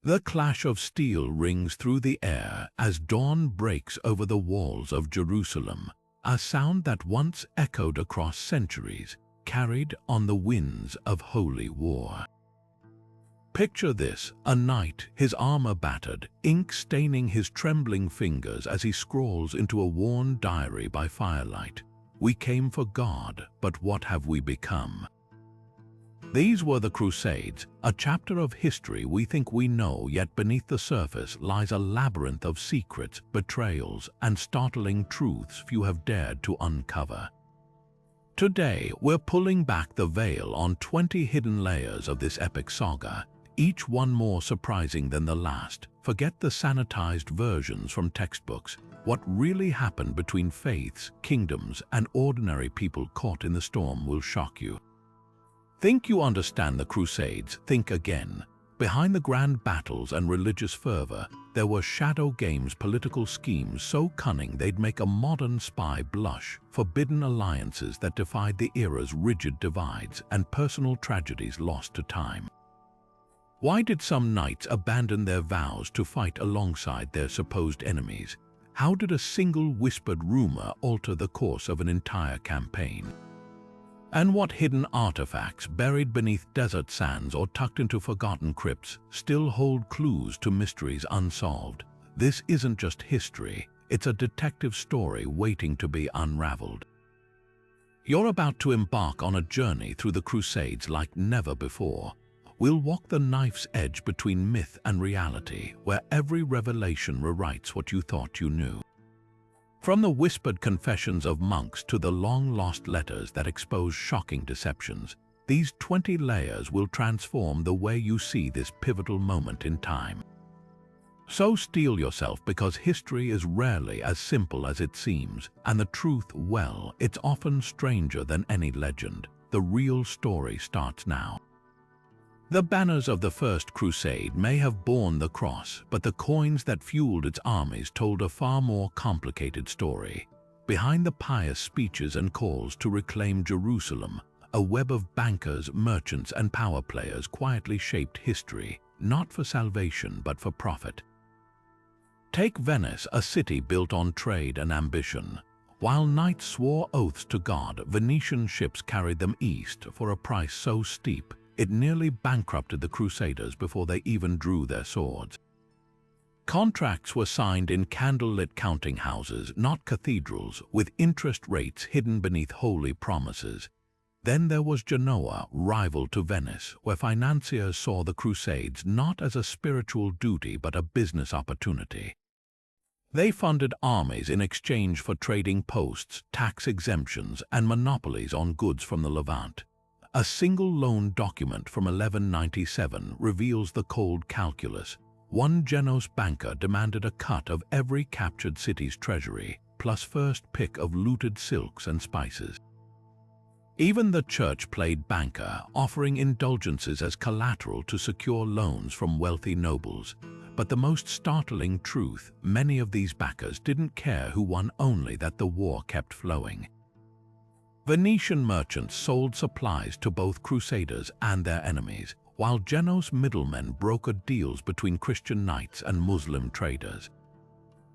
The clash of steel rings through the air as dawn breaks over the walls of Jerusalem, a sound that once echoed across centuries, carried on the winds of holy war. Picture this, a knight, his armor battered, ink staining his trembling fingers as he scrawls into a worn diary by firelight. "We came for God, but what have we become?" These were the Crusades, a chapter of history we think we know, yet beneath the surface lies a labyrinth of secrets, betrayals, and startling truths few have dared to uncover. Today, we're pulling back the veil on 20 hidden layers of this epic saga, each one more surprising than the last. Forget the sanitized versions from textbooks. What really happened between faiths, kingdoms, and ordinary people caught in the storm will shock you. Think you understand the Crusades? Think again. Behind the grand battles and religious fervor, there were shadow games, political schemes so cunning they'd make a modern spy blush, forbidden alliances that defied the era's rigid divides, and personal tragedies lost to time. Why did some knights abandon their vows to fight alongside their supposed enemies? How did a single whispered rumor alter the course of an entire campaign? And what hidden artifacts, buried beneath desert sands or tucked into forgotten crypts, still hold clues to mysteries unsolved? This isn't just history, it's a detective story waiting to be unraveled. You're about to embark on a journey through the Crusades like never before. We'll walk the knife's edge between myth and reality, where every revelation rewrites what you thought you knew. From the whispered confessions of monks to the long-lost letters that expose shocking deceptions, these 20 layers will transform the way you see this pivotal moment in time. So steel yourself, because history is rarely as simple as it seems, and the truth, well, it's often stranger than any legend. The real story starts now. The banners of the First Crusade may have borne the cross, but the coins that fueled its armies told a far more complicated story. Behind the pious speeches and calls to reclaim Jerusalem, a web of bankers, merchants, and power players quietly shaped history, not for salvation but for profit. Take Venice, a city built on trade and ambition. While knights swore oaths to God, Venetian ships carried them east for a price so steep it nearly bankrupted the Crusaders before they even drew their swords. Contracts were signed in candlelit counting houses, not cathedrals, with interest rates hidden beneath holy promises. Then there was Genoa, rival to Venice, where financiers saw the Crusades not as a spiritual duty but a business opportunity. They funded armies in exchange for trading posts, tax exemptions, and monopolies on goods from the Levant. A single loan document from 1197 reveals the cold calculus. One Genoese banker demanded a cut of every captured city's treasury, plus first pick of looted silks and spices. Even the church played banker, offering indulgences as collateral to secure loans from wealthy nobles. But the most startling truth, many of these backers didn't care who won, only that the war kept flowing. Venetian merchants sold supplies to both Crusaders and their enemies, while Genoese middlemen brokered deals between Christian knights and Muslim traders.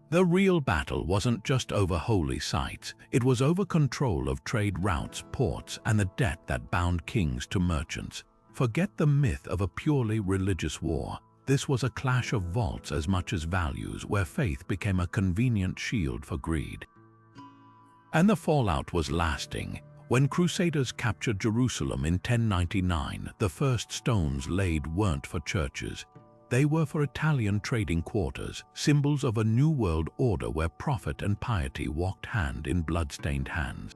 The real battle wasn't just over holy sites, it was over control of trade routes, ports, and the debt that bound kings to merchants. Forget the myth of a purely religious war. This was a clash of vaults as much as values, where faith became a convenient shield for greed. And the fallout was lasting. When Crusaders captured Jerusalem in 1099, the first stones laid weren't for churches. They were for Italian trading quarters, symbols of a new world order where profit and piety walked hand in blood-stained hands.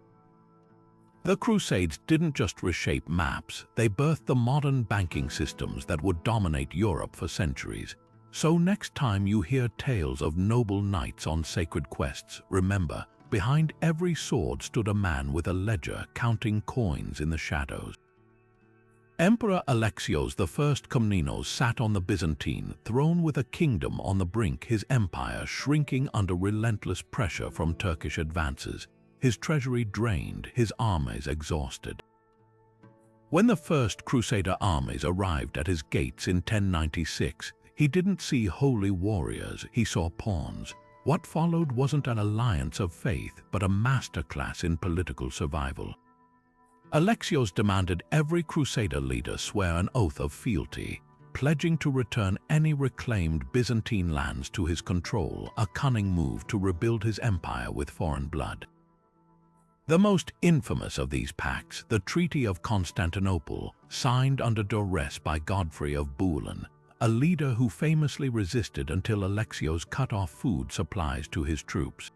The Crusades didn't just reshape maps, they birthed the modern banking systems that would dominate Europe for centuries. So next time you hear tales of noble knights on sacred quests, remember, behind every sword stood a man with a ledger counting coins in the shadows. Emperor Alexios I Komnenos sat on the Byzantine throne with a kingdom on the brink, his empire shrinking under relentless pressure from Turkish advances, his treasury drained, his armies exhausted. When the first Crusader armies arrived at his gates in 1096, He didn't see holy warriors, he saw pawns. What followed wasn't an alliance of faith, but a masterclass in political survival. Alexios demanded every Crusader leader swear an oath of fealty, pledging to return any reclaimed Byzantine lands to his control, a cunning move to rebuild his empire with foreign blood. The most infamous of these pacts, the Treaty of Constantinople, signed under duress by Godfrey of Boulogne, a leader who famously resisted until Alexios cut off food supplies to his troops.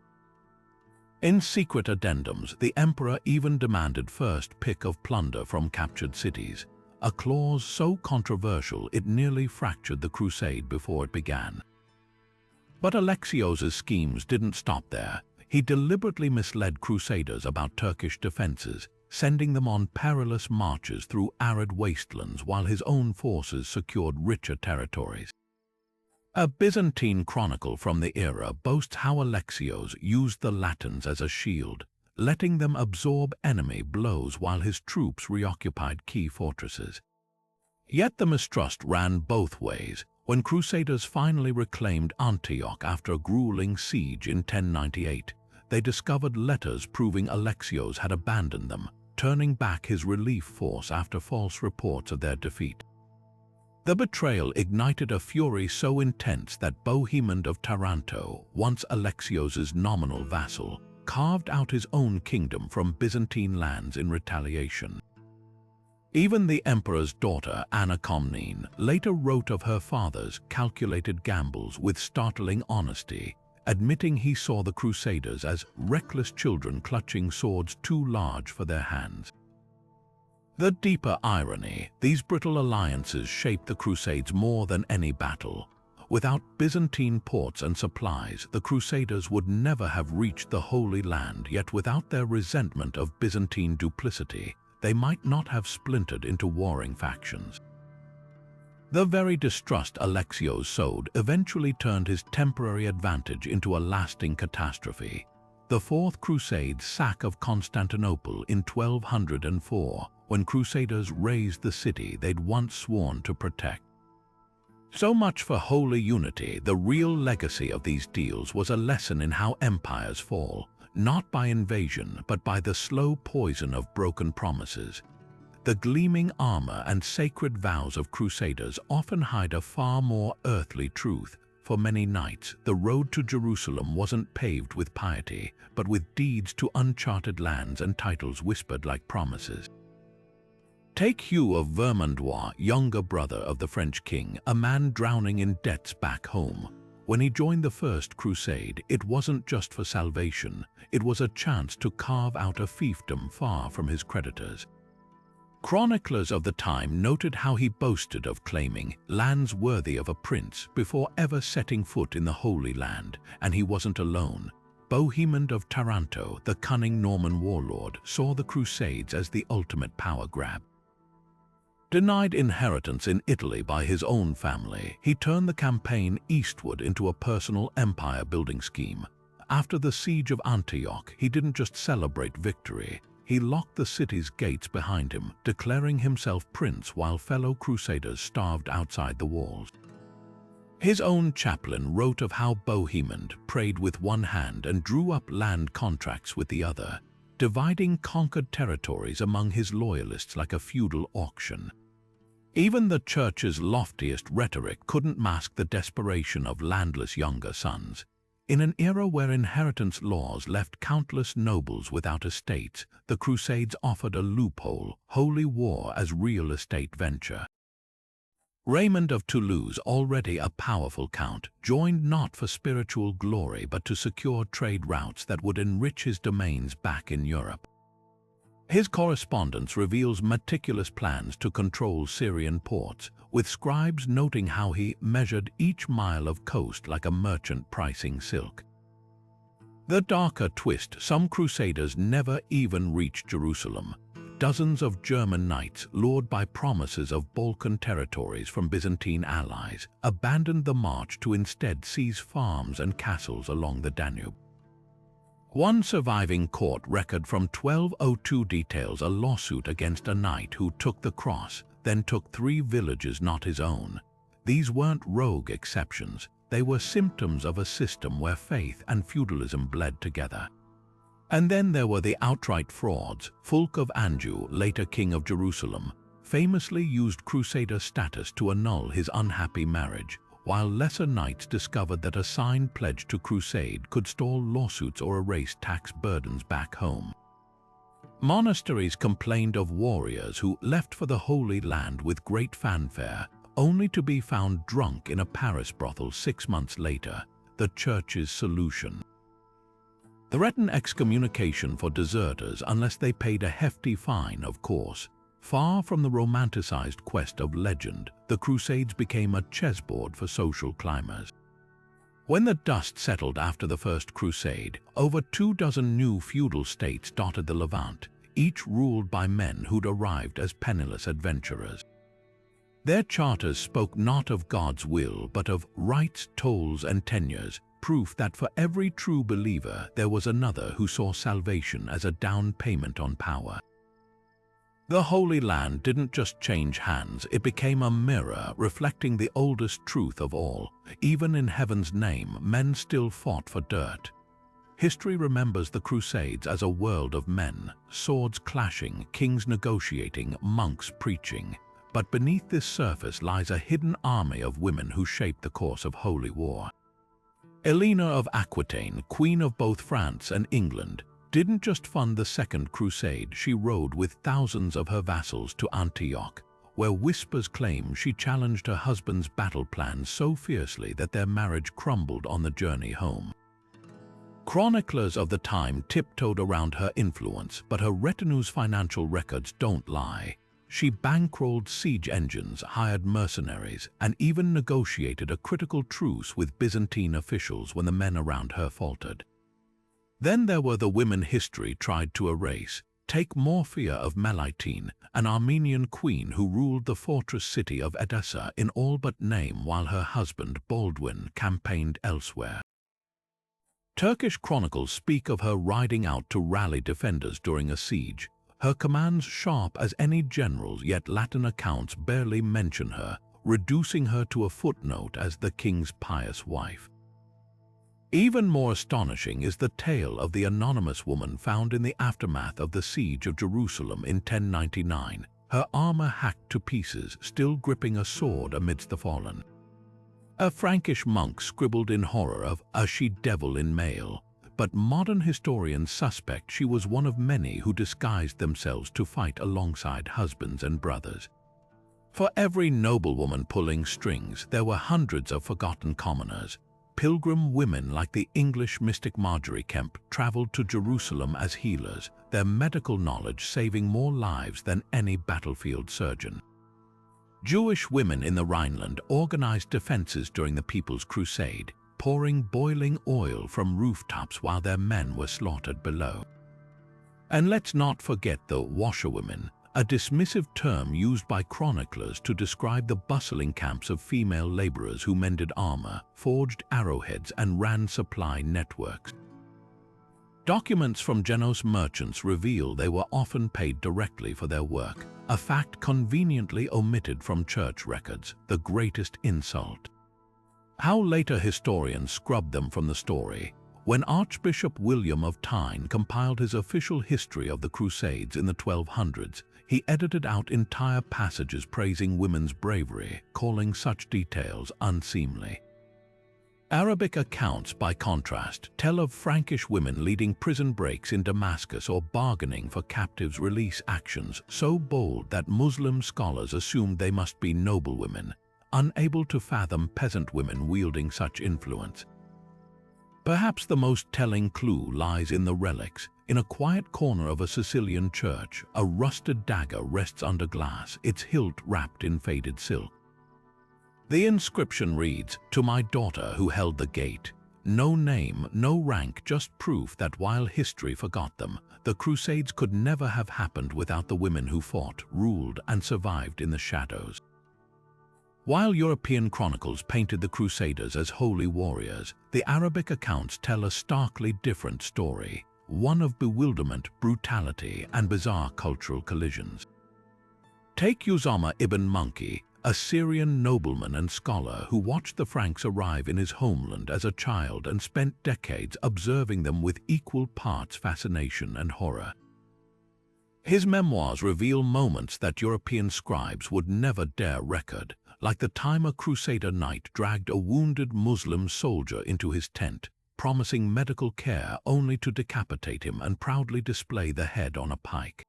In secret addendums, the emperor even demanded first pick of plunder from captured cities, a clause so controversial it nearly fractured the crusade before it began. But Alexios' schemes didn't stop there. He deliberately misled crusaders about Turkish defenses, sending them on perilous marches through arid wastelands while his own forces secured richer territories. A Byzantine chronicle from the era boasts how Alexios used the Latins as a shield, letting them absorb enemy blows while his troops reoccupied key fortresses. Yet the mistrust ran both ways. When Crusaders finally reclaimed Antioch after a grueling siege in 1098, they discovered letters proving Alexios had abandoned them, turning back his relief force after false reports of their defeat. The betrayal ignited a fury so intense that Bohemond of Taranto, once Alexios' nominal vassal, carved out his own kingdom from Byzantine lands in retaliation. Even the emperor's daughter, Anna Komnene, later wrote of her father's calculated gambles with startling honesty, admitting he saw the Crusaders as reckless children clutching swords too large for their hands. The deeper irony, these brittle alliances shaped the Crusades more than any battle. Without Byzantine ports and supplies, the Crusaders would never have reached the Holy Land, yet without their resentment of Byzantine duplicity, they might not have splintered into warring factions. The very distrust Alexios sowed eventually turned his temporary advantage into a lasting catastrophe. The Fourth Crusade's sack of Constantinople in 1204, when Crusaders razed the city they'd once sworn to protect. So much for holy unity. The real legacy of these deals was a lesson in how empires fall, not by invasion, but by the slow poison of broken promises. The gleaming armor and sacred vows of Crusaders often hide a far more earthly truth. For many knights, the road to Jerusalem wasn't paved with piety, but with deeds to uncharted lands and titles whispered like promises. Take Hugh of Vermandois, younger brother of the French king, a man drowning in debts back home. When he joined the First Crusade, it wasn't just for salvation, it was a chance to carve out a fiefdom far from his creditors. Chroniclers of the time noted how he boasted of claiming lands worthy of a prince before ever setting foot in the Holy Land, and he wasn't alone. Bohemond of Taranto, the cunning Norman warlord, saw the Crusades as the ultimate power grab. Denied inheritance in Italy by his own family, he turned the campaign eastward into a personal empire-building scheme. After the siege of Antioch, he didn't just celebrate victory. He locked the city's gates behind him, declaring himself prince while fellow Crusaders starved outside the walls. His own chaplain wrote of how Bohemond prayed with one hand and drew up land contracts with the other, dividing conquered territories among his loyalists like a feudal auction. Even the church's loftiest rhetoric couldn't mask the desperation of landless younger sons. In an era where inheritance laws left countless nobles without estates, the Crusades offered a loophole: holy war as real estate venture. Raymond of Toulouse, already a powerful count, joined not for spiritual glory but to secure trade routes that would enrich his domains back in Europe. His correspondence reveals meticulous plans to control Syrian ports, with scribes noting how he measured each mile of coast like a merchant pricing silk. The darker twist: some Crusaders never even reached Jerusalem. Dozens of German knights, lured by promises of Balkan territories from Byzantine allies, abandoned the march to instead seize farms and castles along the Danube. One surviving court record from 1202 details a lawsuit against a knight who took the cross, then took 3 villages not his own. These weren't rogue exceptions, they were symptoms of a system where faith and feudalism bled together. And then there were the outright frauds. Fulk of Anjou, later king of Jerusalem, famously used Crusader status to annul his unhappy marriage, while lesser knights discovered that a signed pledge to crusade could stall lawsuits or erase tax burdens back home. Monasteries complained of warriors who left for the Holy Land with great fanfare, only to be found drunk in a Paris brothel 6 months later, the Church's solution. Threatened excommunication for deserters unless they paid a hefty fine, of course. Far from the romanticized quest of legend, the Crusades became a chessboard for social climbers. When the dust settled after the First Crusade, over 24 new feudal states dotted the Levant, each ruled by men who'd arrived as penniless adventurers. Their charters spoke not of God's will, but of rights, tolls, and tenures, proof that for every true believer there was another who saw salvation as a down payment on power. The Holy Land didn't just change hands, it became a mirror reflecting the oldest truth of all. Even in heaven's name, men still fought for dirt. History remembers the Crusades as a world of men, swords clashing, kings negotiating, monks preaching. But beneath this surface lies a hidden army of women who shaped the course of holy war. Helena of Aquitaine, queen of both France and England, didn't just fund the Second Crusade, she rode with thousands of her vassals to Antioch, where whispers claim she challenged her husband's battle plans so fiercely that their marriage crumbled on the journey home. Chroniclers of the time tiptoed around her influence, but her retinue's financial records don't lie. She bankrolled siege engines, hired mercenaries, and even negotiated a critical truce with Byzantine officials when the men around her faltered. Then there were the women history tried to erase. Take Morphia of Melitene, an Armenian queen who ruled the fortress city of Edessa in all but name while her husband, Baldwin, campaigned elsewhere. Turkish chronicles speak of her riding out to rally defenders during a siege, her commands sharp as any general's, yet Latin accounts barely mention her, reducing her to a footnote as the king's pious wife. Even more astonishing is the tale of the anonymous woman found in the aftermath of the siege of Jerusalem in 1099, her armor hacked to pieces, still gripping a sword amidst the fallen. A Frankish monk scribbled in horror of a she-devil in mail, but modern historians suspect she was one of many who disguised themselves to fight alongside husbands and brothers. For every noblewoman pulling strings, there were hundreds of forgotten commoners. Pilgrim women like the English mystic Marjorie Kemp traveled to Jerusalem as healers, their medical knowledge saving more lives than any battlefield surgeon. Jewish women in the Rhineland organized defenses during the People's Crusade, pouring boiling oil from rooftops while their men were slaughtered below. And let's not forget the washerwomen, a dismissive term used by chroniclers to describe the bustling camps of female laborers who mended armor, forged arrowheads, and ran supply networks. Documents from Genoese merchants reveal they were often paid directly for their work, a fact conveniently omitted from church records, the greatest insult. How later historians scrubbed them from the story. When Archbishop William of Tyne compiled his official history of the Crusades in the 1200s, he edited out entire passages praising women's bravery, calling such details unseemly. Arabic accounts, by contrast, tell of Frankish women leading prison breaks in Damascus or bargaining for captives' release actions so bold that Muslim scholars assumed they must be noblewomen, unable to fathom peasant women wielding such influence. Perhaps the most telling clue lies in the relics. In a quiet corner of a Sicilian church, a rusted dagger rests under glass, its hilt wrapped in faded silk. The inscription reads, "To my daughter who held the gate." No name, no rank, just proof that while history forgot them, the Crusades could never have happened without the women who fought, ruled, and survived in the shadows. While European chronicles painted the Crusaders as holy warriors, the Arabic accounts tell a starkly different story, one of bewilderment, brutality, and bizarre cultural collisions. Take Usama ibn Munki, a Syrian nobleman and scholar who watched the Franks arrive in his homeland as a child and spent decades observing them with equal parts fascination and horror. His memoirs reveal moments that European scribes would never dare record, like the time a Crusader knight dragged a wounded Muslim soldier into his tent, promising medical care only to decapitate him and proudly display the head on a pike.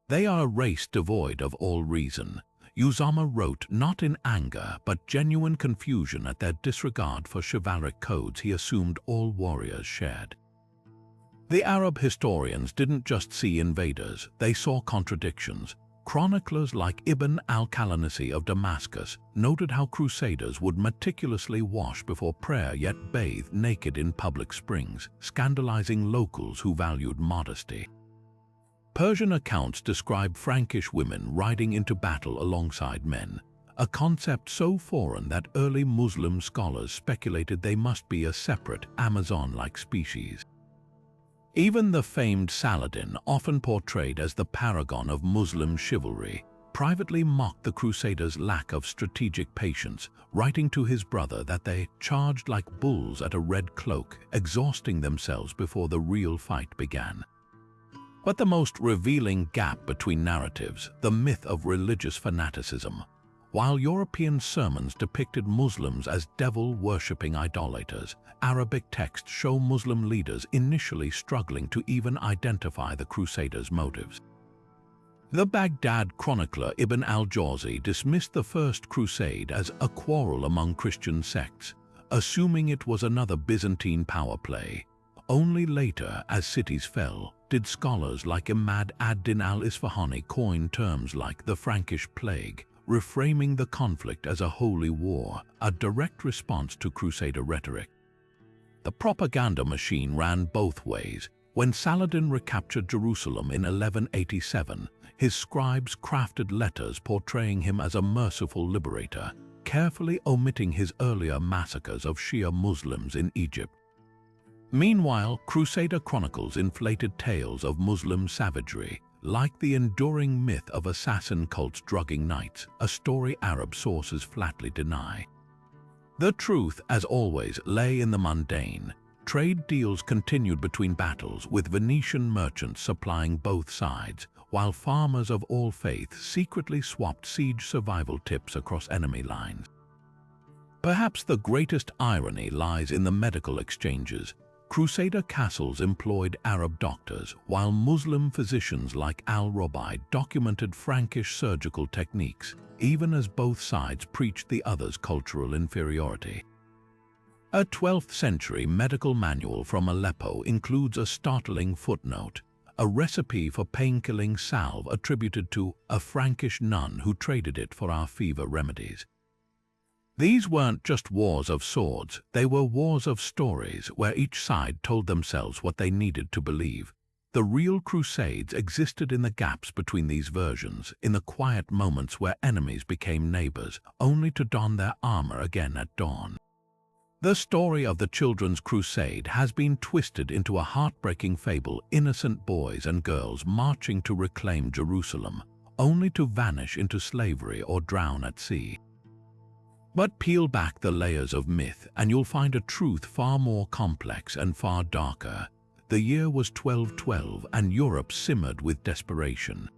They are a race devoid of all reason. Uzama wrote not in anger but genuine confusion at their disregard for chivalric codes he assumed all warriors shared. The Arab historians didn't just see invaders, they saw contradictions. Chroniclers like Ibn al-Qalanisi of Damascus noted how Crusaders would meticulously wash before prayer yet bathe naked in public springs, scandalizing locals who valued modesty. Persian accounts describe Frankish women riding into battle alongside men, a concept so foreign that early Muslim scholars speculated they must be a separate, Amazon-like species. Even the famed Saladin, often portrayed as the paragon of Muslim chivalry, privately mocked the Crusaders' lack of strategic patience, writing to his brother that they charged like bulls at a red cloak, exhausting themselves before the real fight began. But the most revealing gap between narratives, the myth of religious fanaticism. While European sermons depicted Muslims as devil-worshipping idolaters, Arabic texts show Muslim leaders initially struggling to even identify the Crusaders' motives. The Baghdad chronicler Ibn al-Jawzi dismissed the First Crusade as a quarrel among Christian sects, assuming it was another Byzantine power play. Only later, as cities fell, did scholars like Imad ad-Din al-Isfahani coin terms like the Frankish Plague, reframing the conflict as a holy war, a direct response to Crusader rhetoric. The propaganda machine ran both ways. When Saladin recaptured Jerusalem in 1187, his scribes crafted letters portraying him as a merciful liberator, carefully omitting his earlier massacres of Shia Muslims in Egypt. Meanwhile, Crusader chronicles inflated tales of Muslim savagery, like the enduring myth of assassin cults drugging knights, a story Arab sources flatly deny. The truth, as always, lay in the mundane. Trade deals continued between battles, with Venetian merchants supplying both sides, while farmers of all faiths secretly swapped siege survival tips across enemy lines. Perhaps the greatest irony lies in the medical exchanges. Crusader castles employed Arab doctors, while Muslim physicians like al-Rabi documented Frankish surgical techniques, even as both sides preached the other's cultural inferiority. A 12th century medical manual from Aleppo includes a startling footnote, a recipe for pain-killing salve attributed to a Frankish nun who traded it for our fever remedies. These weren't just wars of swords, they were wars of stories where each side told themselves what they needed to believe. The real Crusades existed in the gaps between these versions, in the quiet moments where enemies became neighbors, only to don their armor again at dawn. The story of the Children's Crusade has been twisted into a heartbreaking fable, innocent boys and girls marching to reclaim Jerusalem, only to vanish into slavery or drown at sea. But peel back the layers of myth and you'll find a truth far more complex and far darker. The year was 1212 and Europe simmered with desperation.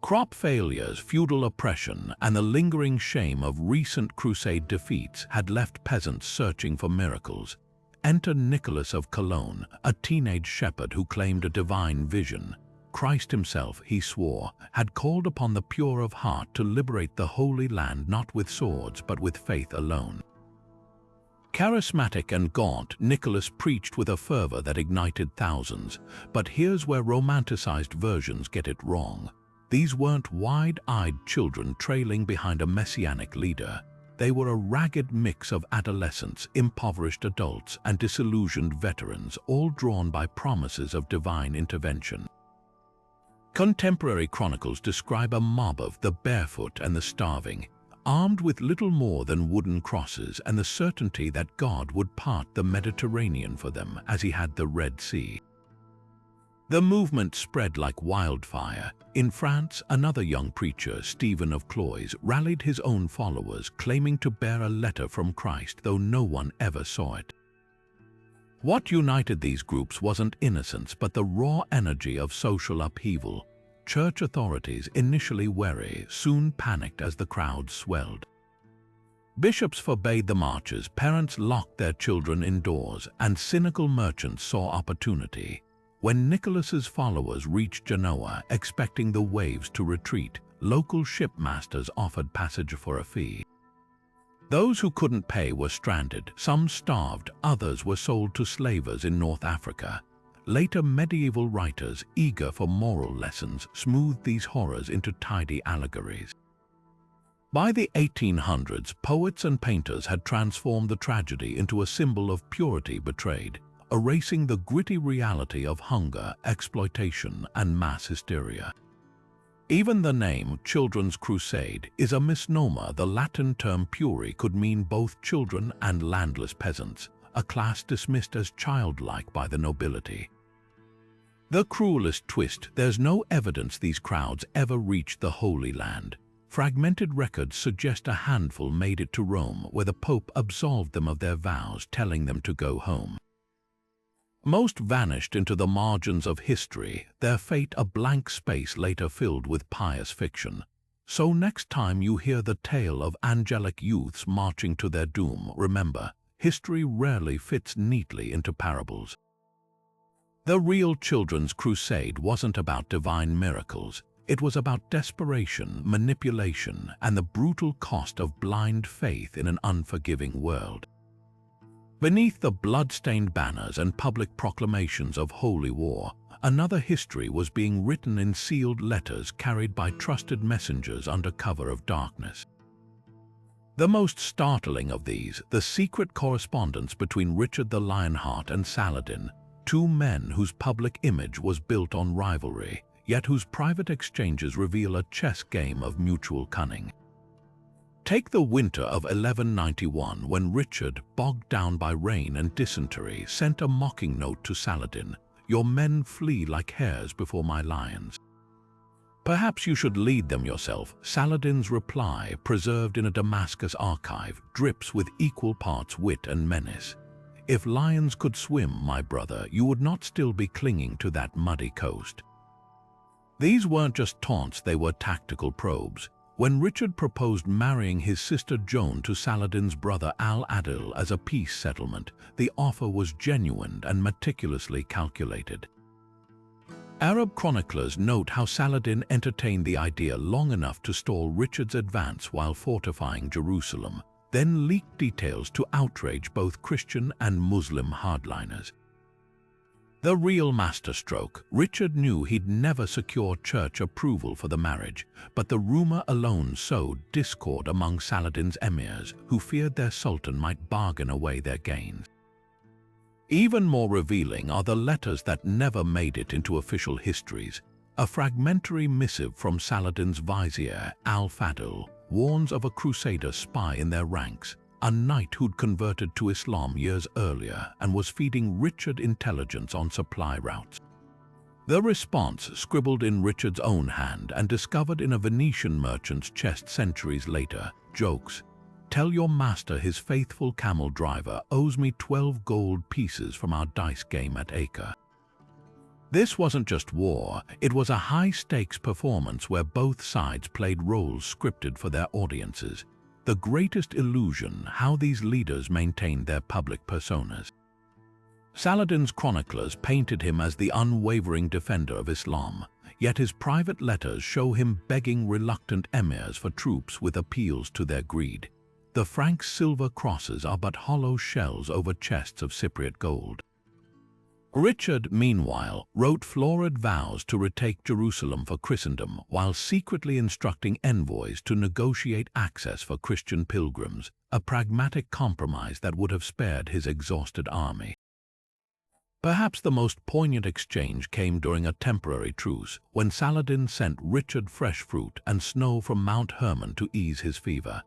Crop failures, feudal oppression, and the lingering shame of recent crusade defeats had left peasants searching for miracles. Enter Nicholas of Cologne, a teenage shepherd who claimed a divine vision. Christ himself, he swore, had called upon the pure of heart to liberate the Holy Land not with swords but with faith alone. Charismatic and gaunt, Nicholas preached with a fervor that ignited thousands, but here's where romanticized versions get it wrong. These weren't wide-eyed children trailing behind a messianic leader. They were a ragged mix of adolescents, impoverished adults, and disillusioned veterans, all drawn by promises of divine intervention. Contemporary chronicles describe a mob of the barefoot and the starving, armed with little more than wooden crosses and the certainty that God would part the Mediterranean for them as he had the Red Sea. The movement spread like wildfire. In France, another young preacher, Stephen of Cloyes, rallied his own followers, claiming to bear a letter from Christ, though no one ever saw it. What united these groups wasn't innocence, but the raw energy of social upheaval. Church authorities, initially wary, soon panicked as the crowds swelled. Bishops forbade the marches, parents locked their children indoors, and cynical merchants saw opportunity. When Nicholas's followers reached Genoa, expecting the waves to retreat, local shipmasters offered passage for a fee. Those who couldn't pay were stranded, some starved, others were sold to slavers in North Africa. Later medieval writers, eager for moral lessons, smoothed these horrors into tidy allegories. By the 1800s, poets and painters had transformed the tragedy into a symbol of purity betrayed, erasing the gritty reality of hunger, exploitation, and mass hysteria. Even the name Children's Crusade is a misnomer. The Latin term puri could mean both children and landless peasants, a class dismissed as childlike by the nobility. The cruelest twist, there's no evidence these crowds ever reached the Holy Land. Fragmented records suggest a handful made it to Rome, where the Pope absolved them of their vows, telling them to go home. Most vanished into the margins of history, their fate a blank space later filled with pious fiction. So next time you hear the tale of angelic youths marching to their doom, remember, history rarely fits neatly into parables. The real Children's Crusade wasn't about divine miracles. It was about desperation, manipulation, and the brutal cost of blind faith in an unforgiving world. Beneath the blood-stained banners and public proclamations of holy war, another history was being written in sealed letters carried by trusted messengers under cover of darkness. The most startling of these, the secret correspondence between Richard the Lionheart and Saladin, two men whose public image was built on rivalry, yet whose private exchanges reveal a chess game of mutual cunning. Take the winter of 1191, when Richard, bogged down by rain and dysentery, sent a mocking note to Saladin, "Your men flee like hares before my lions. Perhaps you should lead them yourself." Saladin's reply, preserved in a Damascus archive, drips with equal parts wit and menace. "If lions could swim, my brother, you would not still be clinging to that muddy coast." These weren't just taunts, they were tactical probes. When Richard proposed marrying his sister Joan to Saladin's brother Al-Adil as a peace settlement, the offer was genuine and meticulously calculated. Arab chroniclers note how Saladin entertained the idea long enough to stall Richard's advance while fortifying Jerusalem, then leaked details to outrage both Christian and Muslim hardliners. The real masterstroke, Richard knew he'd never secure church approval for the marriage, but the rumor alone sowed discord among Saladin's emirs, who feared their sultan might bargain away their gains. Even more revealing are the letters that never made it into official histories. A fragmentary missive from Saladin's vizier, Al-Fadl, warns of a Crusader spy in their ranks, a knight who'd converted to Islam years earlier and was feeding Richard intelligence on supply routes. The response, scribbled in Richard's own hand and discovered in a Venetian merchant's chest centuries later, jokes, "Tell your master his faithful camel driver owes me 12 gold pieces from our dice game at Acre." This wasn't just war, it was a high-stakes performance where both sides played roles scripted for their audiences. The greatest illusion, how these leaders maintained their public personas. Saladin's chroniclers painted him as the unwavering defender of Islam, yet his private letters show him begging reluctant emirs for troops with appeals to their greed. The Frank silver crosses are but hollow shells over chests of Cypriot gold. Richard, meanwhile, wrote florid vows to retake Jerusalem for Christendom while secretly instructing envoys to negotiate access for Christian pilgrims, a pragmatic compromise that would have spared his exhausted army. Perhaps the most poignant exchange came during a temporary truce, when Saladin sent Richard fresh fruit and snow from Mount Hermon to ease his fever.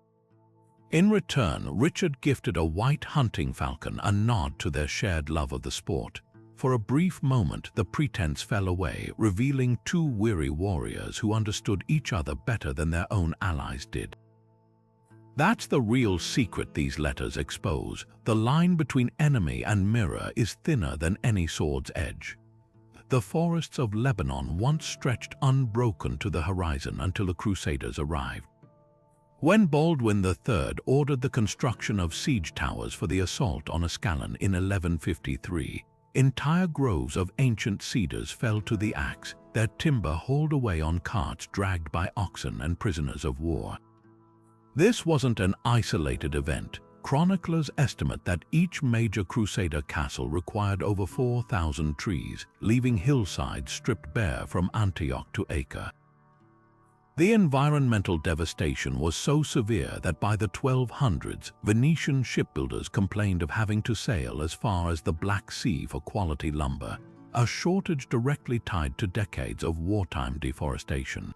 In return, Richard gifted a white hunting falcon, a nod to their shared love of the sport. For a brief moment, the pretense fell away, revealing two weary warriors who understood each other better than their own allies did. That's the real secret these letters expose. The line between enemy and mirror is thinner than any sword's edge. The forests of Lebanon once stretched unbroken to the horizon until the Crusaders arrived. When Baldwin III ordered the construction of siege towers for the assault on Ascalon in 1153, entire groves of ancient cedars fell to the axe, their timber hauled away on carts dragged by oxen and prisoners of war. This wasn't an isolated event. Chroniclers estimate that each major Crusader castle required over 4,000 trees, leaving hillsides stripped bare from Antioch to Acre. The environmental devastation was so severe that by the 1200s, Venetian shipbuilders complained of having to sail as far as the Black Sea for quality lumber, a shortage directly tied to decades of wartime deforestation.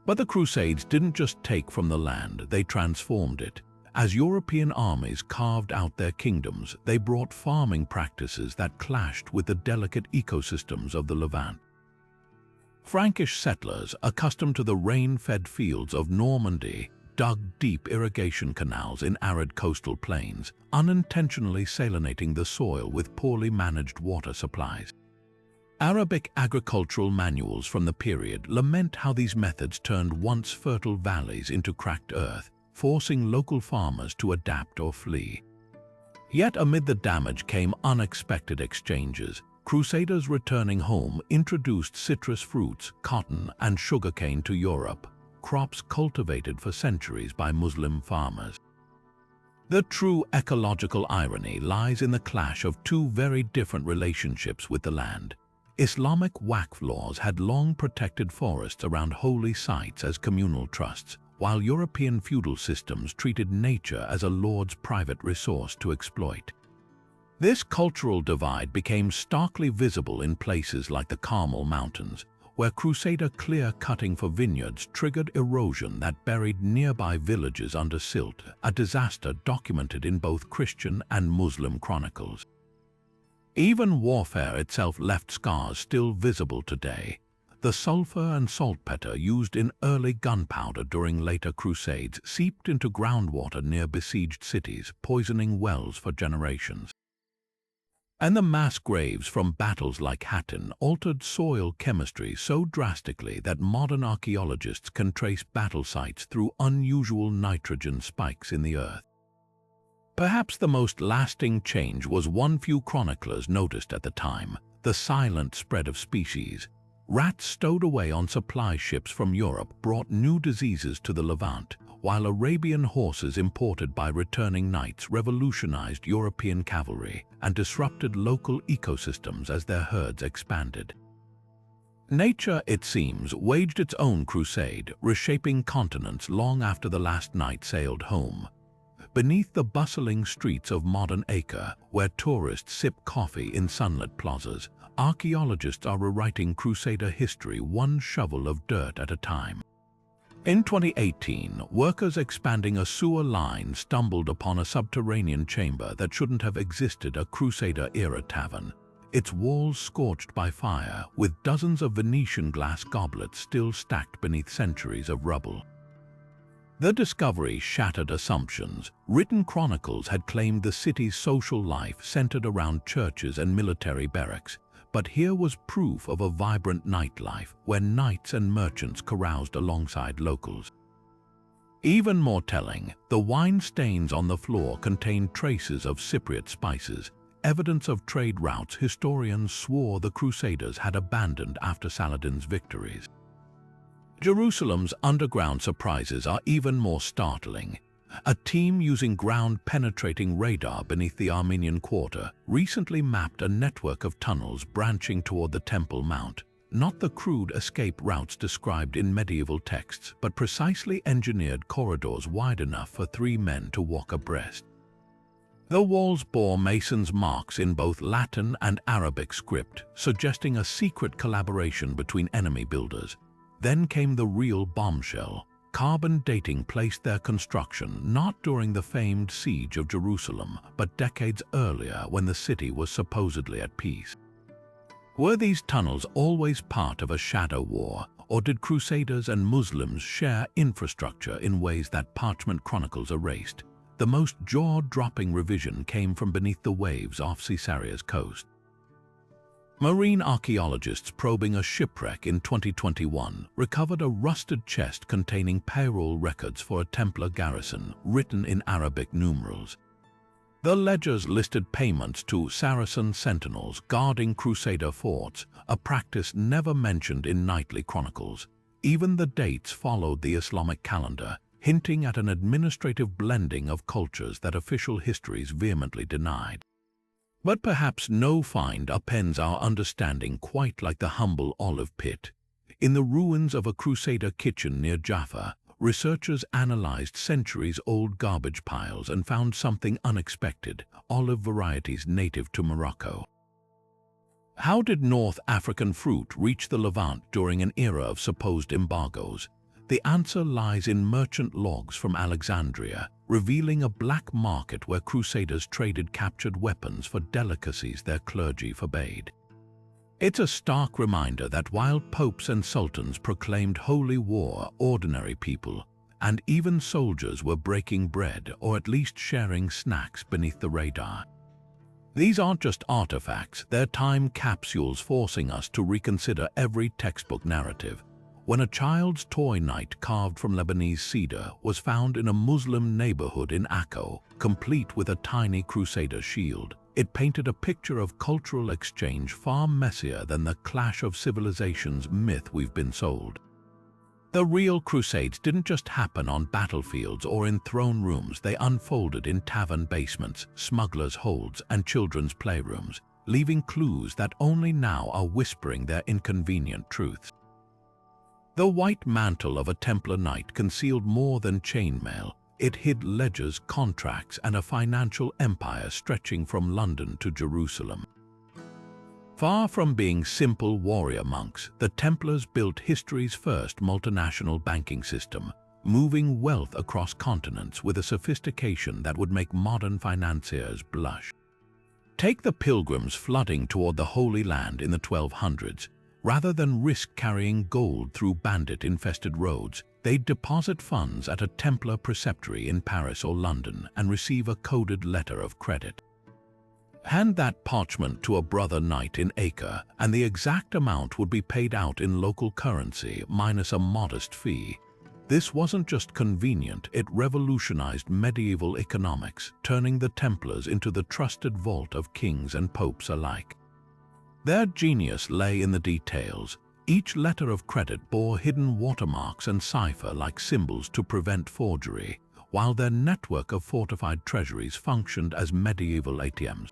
But the Crusades didn't just take from the land, they transformed it. As European armies carved out their kingdoms, they brought farming practices that clashed with the delicate ecosystems of the Levant. Frankish settlers, accustomed to the rain-fed fields of Normandy, dug deep irrigation canals in arid coastal plains, unintentionally salinating the soil with poorly managed water supplies. Arabic agricultural manuals from the period lament how these methods turned once fertile valleys into cracked earth, forcing local farmers to adapt or flee. Yet amid the damage came unexpected exchanges. Crusaders returning home introduced citrus fruits, cotton, and sugarcane to Europe, crops cultivated for centuries by Muslim farmers. The true ecological irony lies in the clash of two very different relationships with the land. Islamic Waqf laws had long protected forests around holy sites as communal trusts, while European feudal systems treated nature as a lord's private resource to exploit. This cultural divide became starkly visible in places like the Carmel Mountains, where Crusader clear-cutting for vineyards triggered erosion that buried nearby villages under silt, a disaster documented in both Christian and Muslim chronicles. Even warfare itself left scars still visible today. The sulfur and saltpeter used in early gunpowder during later Crusades seeped into groundwater near besieged cities, poisoning wells for generations. And the mass graves from battles like Hattin altered soil chemistry so drastically that modern archaeologists can trace battle sites through unusual nitrogen spikes in the earth. Perhaps the most lasting change was one few chroniclers noticed at the time: the silent spread of species. Rats stowed away on supply ships from Europe brought new diseases to the Levant, while Arabian horses imported by returning knights revolutionized European cavalry and disrupted local ecosystems as their herds expanded. Nature, it seems, waged its own crusade, reshaping continents long after the last knight sailed home. Beneath the bustling streets of modern Acre, where tourists sip coffee in sunlit plazas, archaeologists are rewriting Crusader history one shovel of dirt at a time. In 2018, workers expanding a sewer line stumbled upon a subterranean chamber that shouldn't have existed, a Crusader-era tavern, its walls scorched by fire, with dozens of Venetian glass goblets still stacked beneath centuries of rubble. The discovery shattered assumptions. Written chronicles had claimed the city's social life centered around churches and military barracks, but here was proof of a vibrant nightlife where knights and merchants caroused alongside locals. Even more telling, the wine stains on the floor contained traces of Cypriot spices, evidence of trade routes historians swore the Crusaders had abandoned after Saladin's victories. Jerusalem's underground surprises are even more startling. A team using ground-penetrating radar beneath the Armenian Quarter recently mapped a network of tunnels branching toward the Temple Mount, not the crude escape routes described in medieval texts, but precisely engineered corridors wide enough for 3 men to walk abreast. The walls bore masons' marks in both Latin and Arabic script, suggesting a secret collaboration between enemy builders. Then came the real bombshell. Carbon dating placed their construction not during the famed siege of Jerusalem, but decades earlier when the city was supposedly at peace. Were these tunnels always part of a shadow war, or did Crusaders and Muslims share infrastructure in ways that parchment chronicles erased? The most jaw-dropping revision came from beneath the waves off Caesarea's coast. Marine archaeologists probing a shipwreck in 2021 recovered a rusted chest containing payroll records for a Templar garrison written in Arabic numerals. The ledgers listed payments to Saracen sentinels guarding Crusader forts, a practice never mentioned in knightly chronicles. Even the dates followed the Islamic calendar, hinting at an administrative blending of cultures that official histories vehemently denied. But perhaps no find upends our understanding quite like the humble olive pit. In the ruins of a Crusader kitchen near Jaffa, researchers analyzed centuries-old garbage piles and found something unexpected: olive varieties native to Morocco. How did North African fruit reach the Levant during an era of supposed embargoes? The answer lies in merchant logs from Alexandria, revealing a black market where Crusaders traded captured weapons for delicacies their clergy forbade. It's a stark reminder that while popes and sultans proclaimed holy war, ordinary people, and even soldiers, were breaking bread or at least sharing snacks beneath the radar. These aren't just artifacts, they're time capsules forcing us to reconsider every textbook narrative. When a child's toy knight carved from Lebanese cedar was found in a Muslim neighborhood in Akko, complete with a tiny Crusader shield, it painted a picture of cultural exchange far messier than the clash of civilizations myth we've been sold. The real Crusades didn't just happen on battlefields or in throne rooms, they unfolded in tavern basements, smugglers' holds, and children's playrooms, leaving clues that only now are whispering their inconvenient truths. The white mantle of a Templar knight concealed more than chainmail. It hid ledgers, contracts, and a financial empire stretching from London to Jerusalem. Far from being simple warrior monks, the Templars built history's first multinational banking system, moving wealth across continents with a sophistication that would make modern financiers blush. Take the pilgrims flooding toward the Holy Land in the 1200s. Rather than risk carrying gold through bandit-infested roads, they'd deposit funds at a Templar preceptory in Paris or London and receive a coded letter of credit. Hand that parchment to a brother knight in Acre, and the exact amount would be paid out in local currency minus a modest fee. This wasn't just convenient, it revolutionized medieval economics, turning the Templars into the trusted vault of kings and popes alike. Their genius lay in the details. Each letter of credit bore hidden watermarks and cipher-like symbols to prevent forgery, while their network of fortified treasuries functioned as medieval ATMs.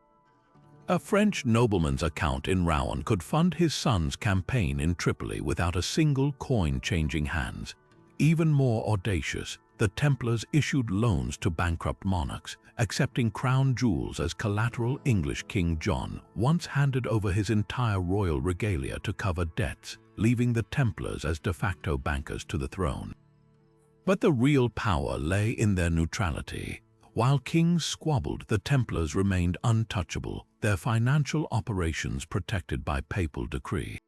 A French nobleman's account in Rouen could fund his son's campaign in Tripoli without a single coin changing hands. Even more audacious, the Templars issued loans to bankrupt monarchs, accepting crown jewels as collateral. English King John once handed over his entire royal regalia to cover debts, leaving the Templars as de facto bankers to the throne. But the real power lay in their neutrality. While kings squabbled, the Templars remained untouchable, their financial operations protected by papal decree.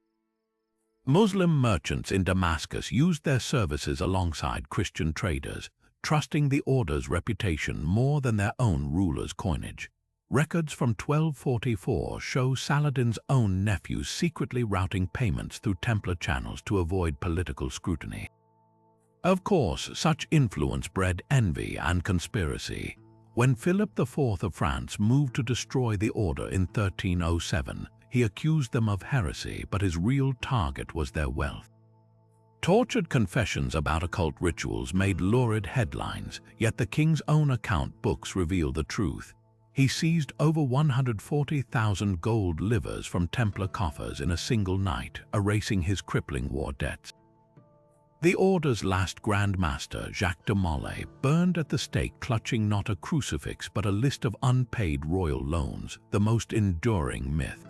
Muslim merchants in Damascus used their services alongside Christian traders, trusting the order's reputation more than their own ruler's coinage. Records from 1244 show Saladin's own nephews secretly routing payments through Templar channels to avoid political scrutiny. Of course, such influence bred envy and conspiracy. When Philip IV of France moved to destroy the order in 1307, he accused them of heresy, but his real target was their wealth. Tortured confessions about occult rituals made lurid headlines, yet the king's own account books reveal the truth. He seized over 140,000 gold livers from Templar coffers in a single night, erasing his crippling war debts. The order's last Grand Master, Jacques de Molay, burned at the stake, clutching not a crucifix but a list of unpaid royal loans, the most enduring myth.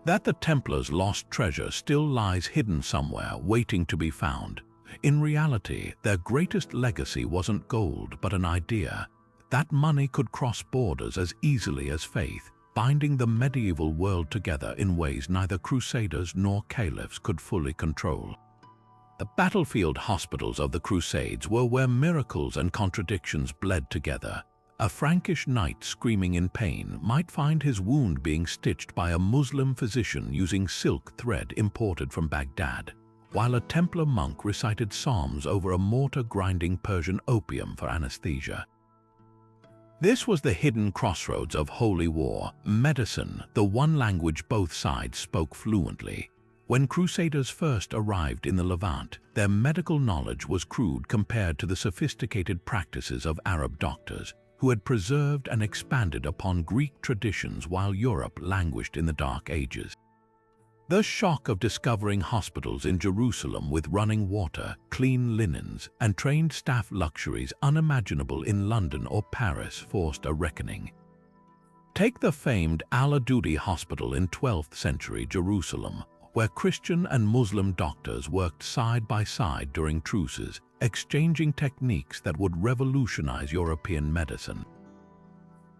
That the Templars' lost treasure still lies hidden somewhere, waiting to be found. In reality, their greatest legacy wasn't gold, but an idea. That money could cross borders as easily as faith, binding the medieval world together in ways neither crusaders nor caliphs could fully control. The battlefield hospitals of the Crusades were where miracles and contradictions bled together. A Frankish knight screaming in pain might find his wound being stitched by a Muslim physician using silk thread imported from Baghdad, while a Templar monk recited psalms over a mortar-grinding Persian opium for anesthesia. This was the hidden crossroads of holy war, medicine, the one language both sides spoke fluently. When Crusaders first arrived in the Levant, their medical knowledge was crude compared to the sophisticated practices of Arab doctors, who had preserved and expanded upon Greek traditions while Europe languished in the Dark Ages. The shock of discovering hospitals in Jerusalem with running water, clean linens, and trained staff luxuries unimaginable in London or Paris forced a reckoning. Take the famed Al-Adudi Hospital in 12th century Jerusalem, where Christian and Muslim doctors worked side by side during truces, exchanging techniques that would revolutionize European medicine.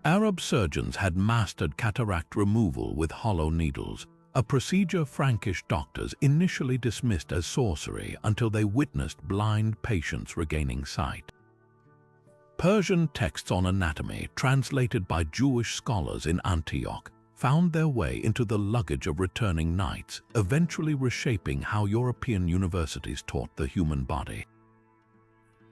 Arab surgeons had mastered cataract removal with hollow needles, a procedure Frankish doctors initially dismissed as sorcery until they witnessed blind patients regaining sight. Persian texts on anatomy, translated by Jewish scholars in Antioch, found their way into the luggage of returning knights, eventually reshaping how European universities taught the human body.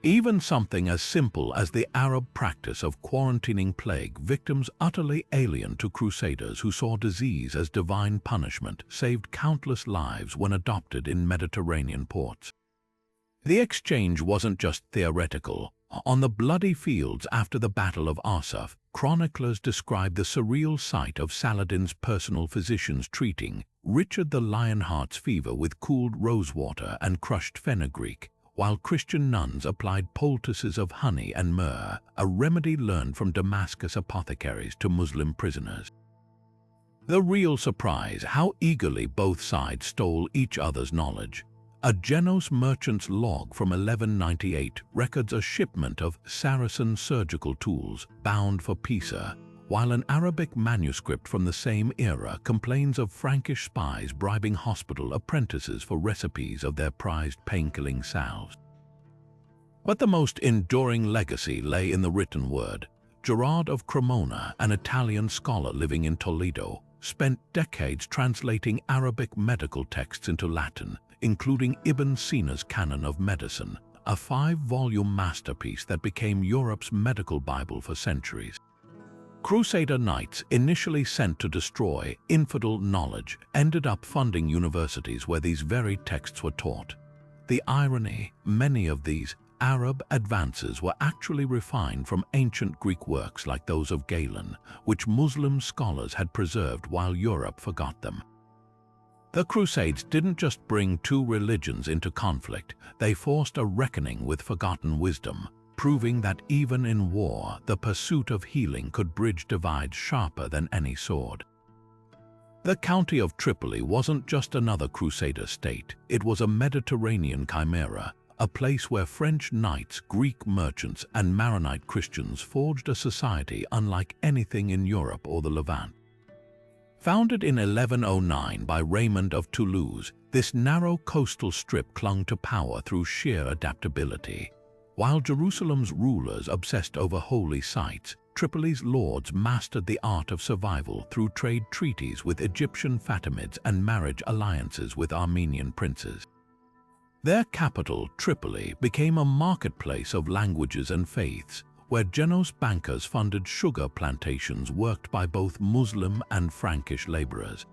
Even something as simple as the Arab practice of quarantining plague victims utterly alien to Crusaders who saw disease as divine punishment saved countless lives when adopted in Mediterranean ports. The exchange wasn't just theoretical. On the bloody fields after the Battle of Arsuf, chroniclers describe the surreal sight of Saladin's personal physicians treating Richard the Lionheart's fever with cooled rosewater and crushed fenugreek, while Christian nuns applied poultices of honey and myrrh, a remedy learned from Damascus apothecaries to Muslim prisoners. The real surprise, how eagerly both sides stole each other's knowledge. A Genos merchant's log from 1198 records a shipment of Saracen surgical tools bound for Pisa, while an Arabic manuscript from the same era complains of Frankish spies bribing hospital apprentices for recipes of their prized pain-killing salves. But the most enduring legacy lay in the written word. Gerard of Cremona, an Italian scholar living in Toledo, spent decades translating Arabic medical texts into Latin, including Ibn Sina's Canon of Medicine, a 5-volume masterpiece that became Europe's medical Bible for centuries. Crusader knights, initially sent to destroy infidel knowledge, ended up funding universities where these very texts were taught. The irony, many of these Arab advances were actually refined from ancient Greek works like those of Galen, which Muslim scholars had preserved while Europe forgot them. The Crusades didn't just bring two religions into conflict, they forced a reckoning with forgotten wisdom, proving that even in war, the pursuit of healing could bridge divides sharper than any sword. The county of Tripoli wasn't just another Crusader state, it was a Mediterranean chimera, a place where French knights, Greek merchants, and Maronite Christians forged a society unlike anything in Europe or the Levant. Founded in 1109 by Raymond of Toulouse, this narrow coastal strip clung to power through sheer adaptability. While Jerusalem's rulers obsessed over holy sites, Tripoli's lords mastered the art of survival through trade treaties with Egyptian Fatimids and marriage alliances with Armenian princes. Their capital, Tripoli, became a marketplace of languages and faiths, where Genos bankers funded sugar plantations worked by both Muslim and Frankish laborers.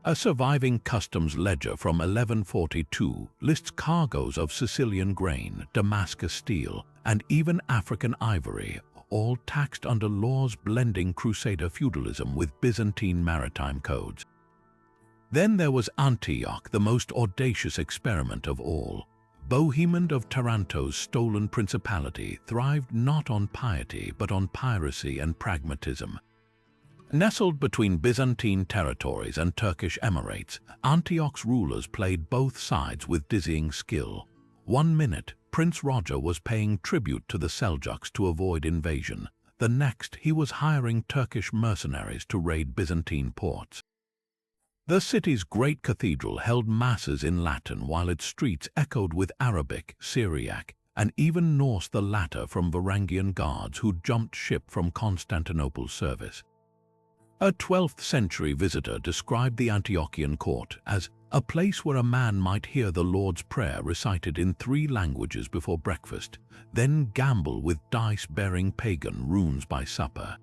A surviving customs ledger from 1142 lists cargoes of Sicilian grain, Damascus steel, and even African ivory, all taxed under laws blending Crusader feudalism with Byzantine maritime codes. Then there was Antioch, the most audacious experiment of all. Bohemond of Taranto's stolen principality thrived not on piety but on piracy and pragmatism. Nestled between Byzantine territories and Turkish emirates, Antioch's rulers played both sides with dizzying skill. One minute, Prince Roger was paying tribute to the Seljuks to avoid invasion. the next he was hiring Turkish mercenaries to raid Byzantine ports. The city's great cathedral held masses in Latin while its streets echoed with Arabic, Syriac, and even Norse, the latter from Varangian guards who jumped ship from Constantinople's service. A 12th century visitor described the Antiochian court as a place where a man might hear the Lord's Prayer recited in 3 languages before breakfast, then gamble with dice-bearing pagan runes by supper.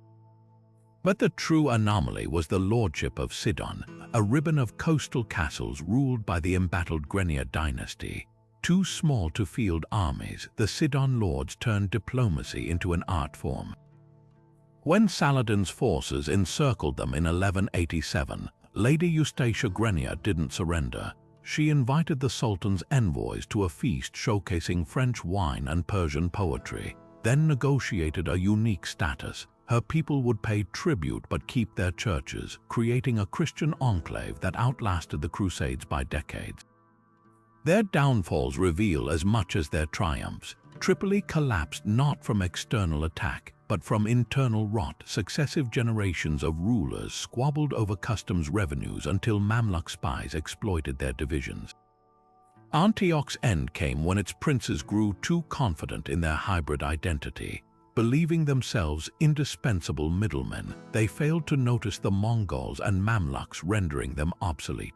But the true anomaly was the lordship of Sidon, a ribbon of coastal castles ruled by the embattled Grenier dynasty. Too small to field armies, the Sidon lords turned diplomacy into an art form. When Saladin's forces encircled them in 1187, Lady Eustacia Grenier didn't surrender. She invited the Sultan's envoys to a feast showcasing French wine and Persian poetry, then negotiated a unique status. Her people would pay tribute but keep their churches, creating a Christian enclave that outlasted the Crusades by decades. Their downfalls reveal as much as their triumphs. Tripoli collapsed not from external attack, but from internal rot. Successive generations of rulers squabbled over customs revenues until Mamluk spies exploited their divisions. Antioch's end came when its princes grew too confident in their hybrid identity. Believing themselves indispensable middlemen, they failed to notice the Mongols and Mamluks, rendering them obsolete.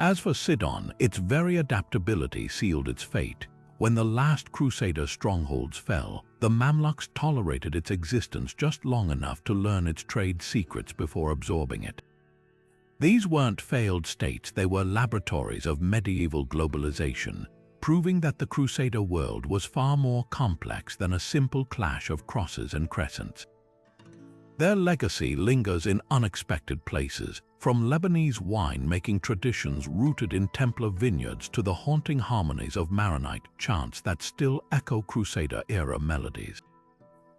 As for Sidon, its very adaptability sealed its fate. When the last Crusader strongholds fell, the Mamluks tolerated its existence just long enough to learn its trade secrets before absorbing it. These weren't failed states, they were laboratories of medieval globalization, proving that the Crusader world was far more complex than a simple clash of crosses and crescents. Their legacy lingers in unexpected places, from Lebanese wine-making traditions rooted in Templar vineyards to the haunting harmonies of Maronite chants that still echo Crusader-era melodies.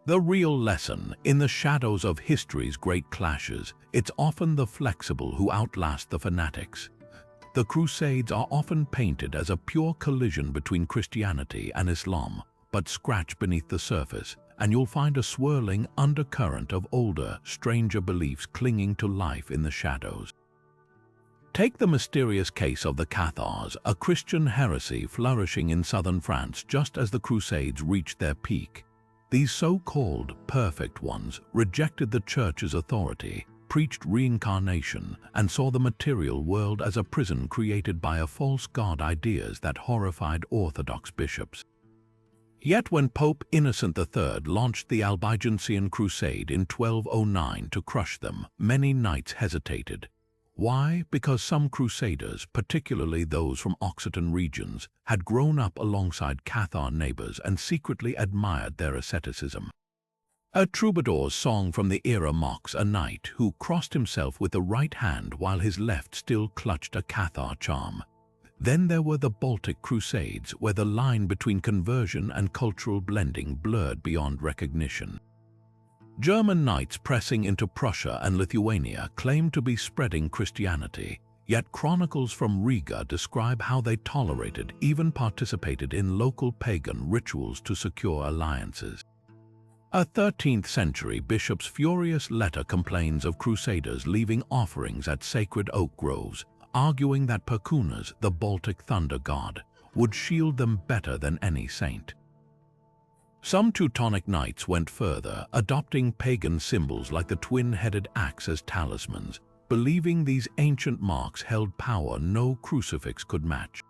The real lesson, in the shadows of history's great clashes, it's often the flexible who outlast the fanatics. The Crusades are often painted as a pure collision between Christianity and Islam, but scratch beneath the surface, and you'll find a swirling undercurrent of older, stranger beliefs clinging to life in the shadows. Take the mysterious case of the Cathars, a Christian heresy flourishing in southern France just as the Crusades reached their peak. These so-called perfect ones rejected the Church's authority, preached reincarnation, and saw the material world as a prison created by a false god, ideas that horrified Orthodox bishops. Yet when Pope Innocent III launched the Albigensian Crusade in 1209 to crush them, many knights hesitated. Why? Because some Crusaders, particularly those from Occitan regions, had grown up alongside Cathar neighbors and secretly admired their asceticism. A troubadour's song from the era mocks a knight who crossed himself with the right hand while his left still clutched a Cathar charm. Then there were the Baltic Crusades, where the line between conversion and cultural blending blurred beyond recognition. German knights pressing into Prussia and Lithuania claimed to be spreading Christianity, yet chronicles from Riga describe how they tolerated, even participated in local pagan rituals to secure alliances. A 13th century bishop's furious letter complains of crusaders leaving offerings at sacred oak groves, arguing that Perkunas, the Baltic thunder god, would shield them better than any saint. Some Teutonic knights went further, adopting pagan symbols like the twin-headed axe as talismans, believing these ancient marks held power no crucifix could match.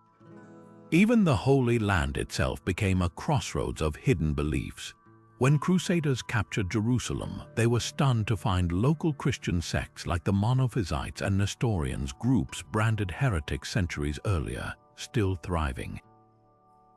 Even the Holy Land itself became a crossroads of hidden beliefs. When Crusaders captured Jerusalem, they were stunned to find local Christian sects like the Monophysites and Nestorians, groups branded heretics centuries earlier, still thriving.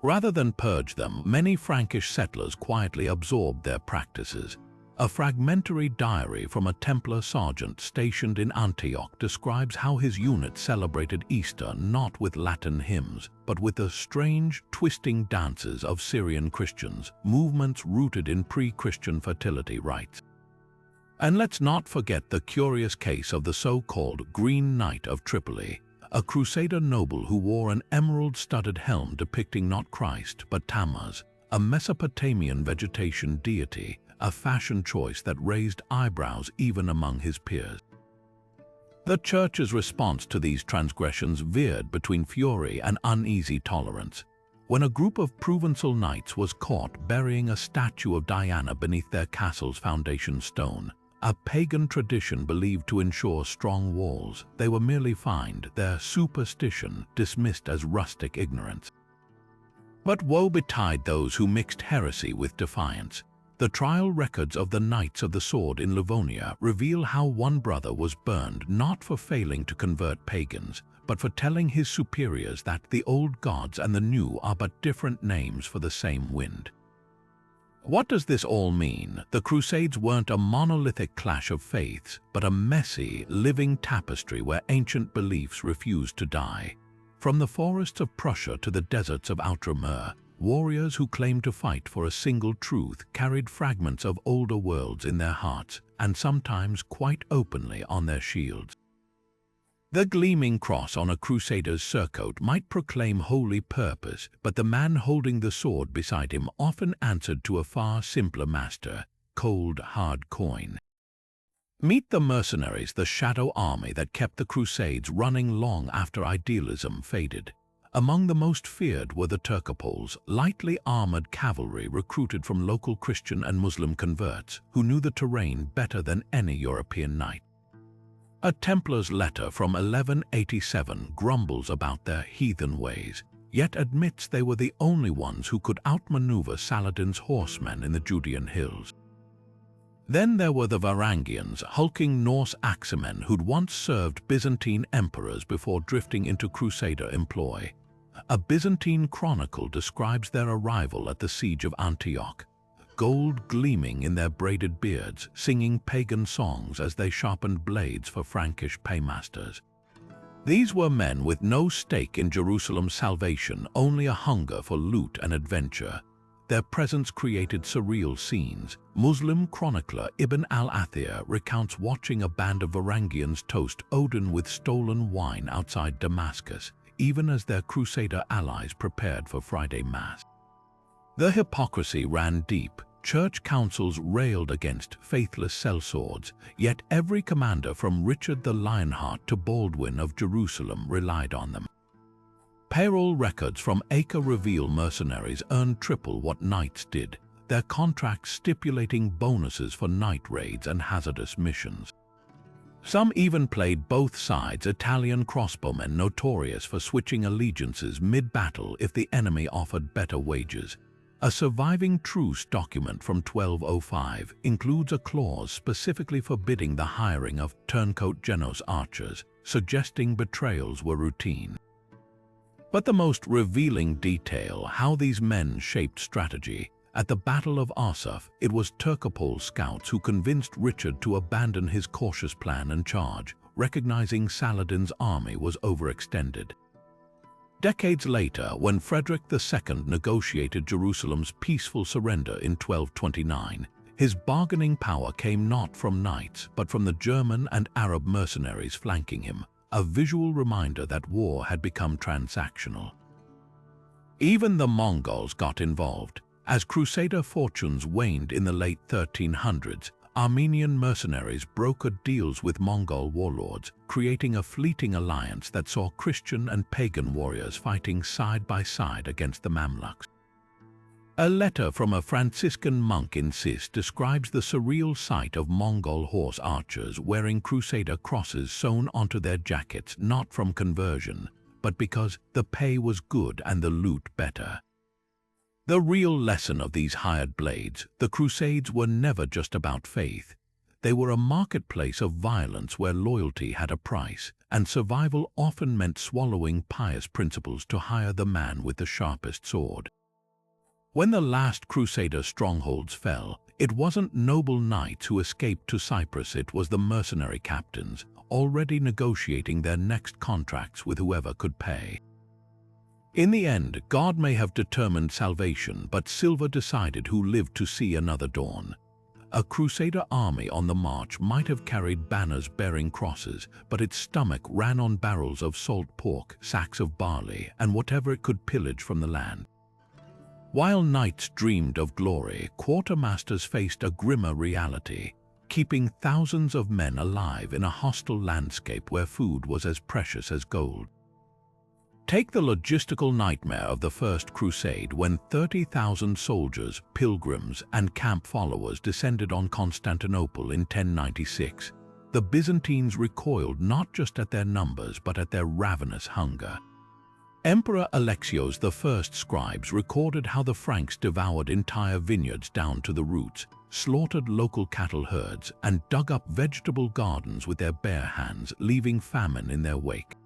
Rather than purge them, many Frankish settlers quietly absorbed their practices. A fragmentary diary from a Templar sergeant stationed in Antioch describes how his unit celebrated Easter not with Latin hymns, but with the strange, twisting dances of Syrian Christians, movements rooted in pre-Christian fertility rites. And let's not forget the curious case of the so-called Green Knight of Tripoli, a Crusader noble who wore an emerald-studded helm depicting not Christ but Tammuz, a Mesopotamian vegetation deity, a fashion choice that raised eyebrows even among his peers. The Church's response to these transgressions veered between fury and uneasy tolerance. When a group of Provençal knights was caught burying a statue of Diana beneath their castle's foundation stone, a pagan tradition believed to ensure strong walls, they were merely fined, their superstition dismissed as rustic ignorance. But woe betide those who mixed heresy with defiance. The trial records of the Knights of the Sword in Livonia reveal how one brother was burned not for failing to convert pagans, but for telling his superiors that the old gods and the new are but different names for the same wind. What does this all mean? The Crusades weren't a monolithic clash of faiths, but a messy, living tapestry where ancient beliefs refused to die. From the forests of Prussia to the deserts of Outremer, warriors who claimed to fight for a single truth carried fragments of older worlds in their hearts, and sometimes quite openly on their shields. The gleaming cross on a crusader's surcoat might proclaim holy purpose, but the man holding the sword beside him often answered to a far simpler master: cold, hard coin. Meet the mercenaries, the shadow army that kept the Crusades running long after idealism faded. Among the most feared were the Turcopoles, lightly armored cavalry recruited from local Christian and Muslim converts who knew the terrain better than any European knight. A Templar's letter from 1187 grumbles about their heathen ways, yet admits they were the only ones who could outmaneuver Saladin's horsemen in the Judean hills. Then there were the Varangians, hulking Norse axemen who'd once served Byzantine emperors before drifting into Crusader employ. A Byzantine chronicle describes their arrival at the siege of Antioch, gold gleaming in their braided beards, singing pagan songs as they sharpened blades for Frankish paymasters. These were men with no stake in Jerusalem's salvation, only a hunger for loot and adventure. Their presence created surreal scenes. Muslim chronicler Ibn al-Athir recounts watching a band of Varangians toast Odin with stolen wine outside Damascus, even as their Crusader allies prepared for Friday Mass. The hypocrisy ran deep. Church councils railed against faithless sellswords, yet every commander from Richard the Lionheart to Baldwin of Jerusalem relied on them. Payroll records from Acre reveal mercenaries earned triple what knights did, their contracts stipulating bonuses for night raids and hazardous missions. Some even played both sides, Italian crossbowmen notorious for switching allegiances mid-battle if the enemy offered better wages. A surviving truce document from 1205 includes a clause specifically forbidding the hiring of turncoat Genos archers, suggesting betrayals were routine. But the most revealing detail, how these men shaped strategy. At the Battle of Arsuf, it was Turcopole scouts who convinced Richard to abandon his cautious plan and charge, recognizing Saladin's army was overextended. Decades later, when Frederick II negotiated Jerusalem's peaceful surrender in 1229, his bargaining power came not from knights, but from the German and Arab mercenaries flanking him, a visual reminder that war had become transactional. Even the Mongols got involved. As Crusader fortunes waned in the late 1300s, Armenian mercenaries brokered deals with Mongol warlords, creating a fleeting alliance that saw Christian and pagan warriors fighting side by side against the Mamluks. A letter from a Franciscan monk in Sis describes the surreal sight of Mongol horse archers wearing Crusader crosses sewn onto their jackets, not from conversion, but because the pay was good and the loot better. The real lesson of these hired blades: the Crusades were never just about faith. They were a marketplace of violence where loyalty had a price, and survival often meant swallowing pious principles to hire the man with the sharpest sword. When the last Crusader strongholds fell, it wasn't noble knights who escaped to Cyprus, it was the mercenary captains, already negotiating their next contracts with whoever could pay. In the end, God may have determined salvation, but silver decided who lived to see another dawn. A Crusader army on the march might have carried banners bearing crosses, but its stomach ran on barrels of salt pork, sacks of barley, and whatever it could pillage from the land. While knights dreamed of glory, quartermasters faced a grimmer reality, keeping thousands of men alive in a hostile landscape where food was as precious as gold. Take the logistical nightmare of the First Crusade, when 30,000 soldiers, pilgrims, and camp followers descended on Constantinople in 1096. The Byzantines recoiled not just at their numbers but at their ravenous hunger. Emperor Alexios I's scribes recorded how the Franks devoured entire vineyards down to the roots, slaughtered local cattle herds, and dug up vegetable gardens with their bare hands, leaving famine in their wake.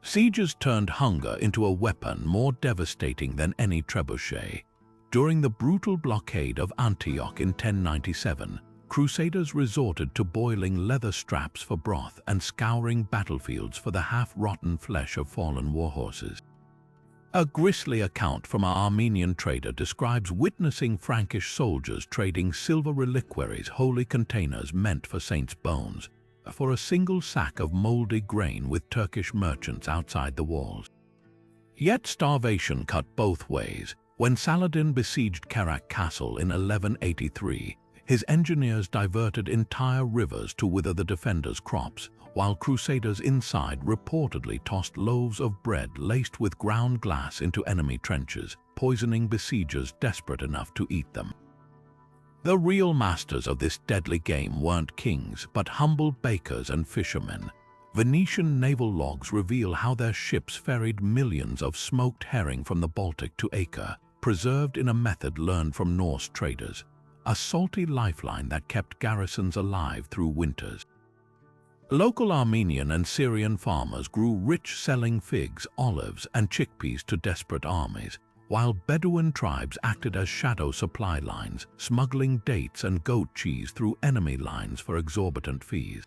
Sieges turned hunger into a weapon more devastating than any trebuchet. During the brutal blockade of Antioch in 1097, Crusaders resorted to boiling leather straps for broth and scouring battlefields for the half-rotten flesh of fallen warhorses. A grisly account from an Armenian trader describes witnessing Frankish soldiers trading silver reliquaries, holy containers meant for saints' bones, for a single sack of moldy grain with Turkish merchants outside the walls. Yet starvation cut both ways. When Saladin besieged Kerak Castle in 1183, his engineers diverted entire rivers to wither the defenders' crops, while Crusaders inside reportedly tossed loaves of bread laced with ground glass into enemy trenches, poisoning besiegers desperate enough to eat them. The real masters of this deadly game weren't kings, but humble bakers and fishermen. Venetian naval logs reveal how their ships ferried millions of smoked herring from the Baltic to Acre, preserved in a method learned from Norse traders, a salty lifeline that kept garrisons alive through winters. Local Armenian and Syrian farmers grew rich, selling figs, olives, and chickpeas to desperate armies, while Bedouin tribes acted as shadow supply lines, smuggling dates and goat cheese through enemy lines for exorbitant fees.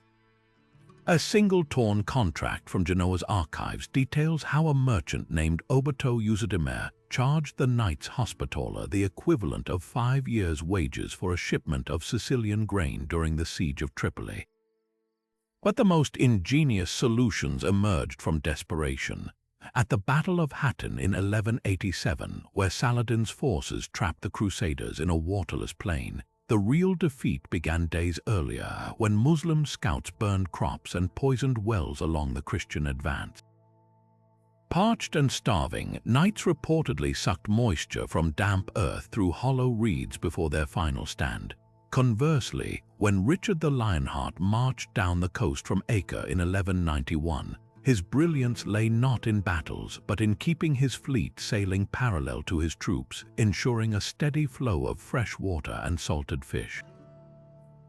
A single torn contract from Genoa's archives details how a merchant named Oberto Uzadimer charged the Knights Hospitaller the equivalent of 5 years' wages for a shipment of Sicilian grain during the siege of Tripoli. But the most ingenious solutions emerged from desperation. At the Battle of Hattin in 1187, where Saladin's forces trapped the Crusaders in a waterless plain, the real defeat began days earlier, when Muslim scouts burned crops and poisoned wells along the Christian advance. Parched and starving, knights reportedly sucked moisture from damp earth through hollow reeds before their final stand. Conversely, when Richard the Lionheart marched down the coast from Acre in 1191, his brilliance lay not in battles, but in keeping his fleet sailing parallel to his troops, ensuring a steady flow of fresh water and salted fish.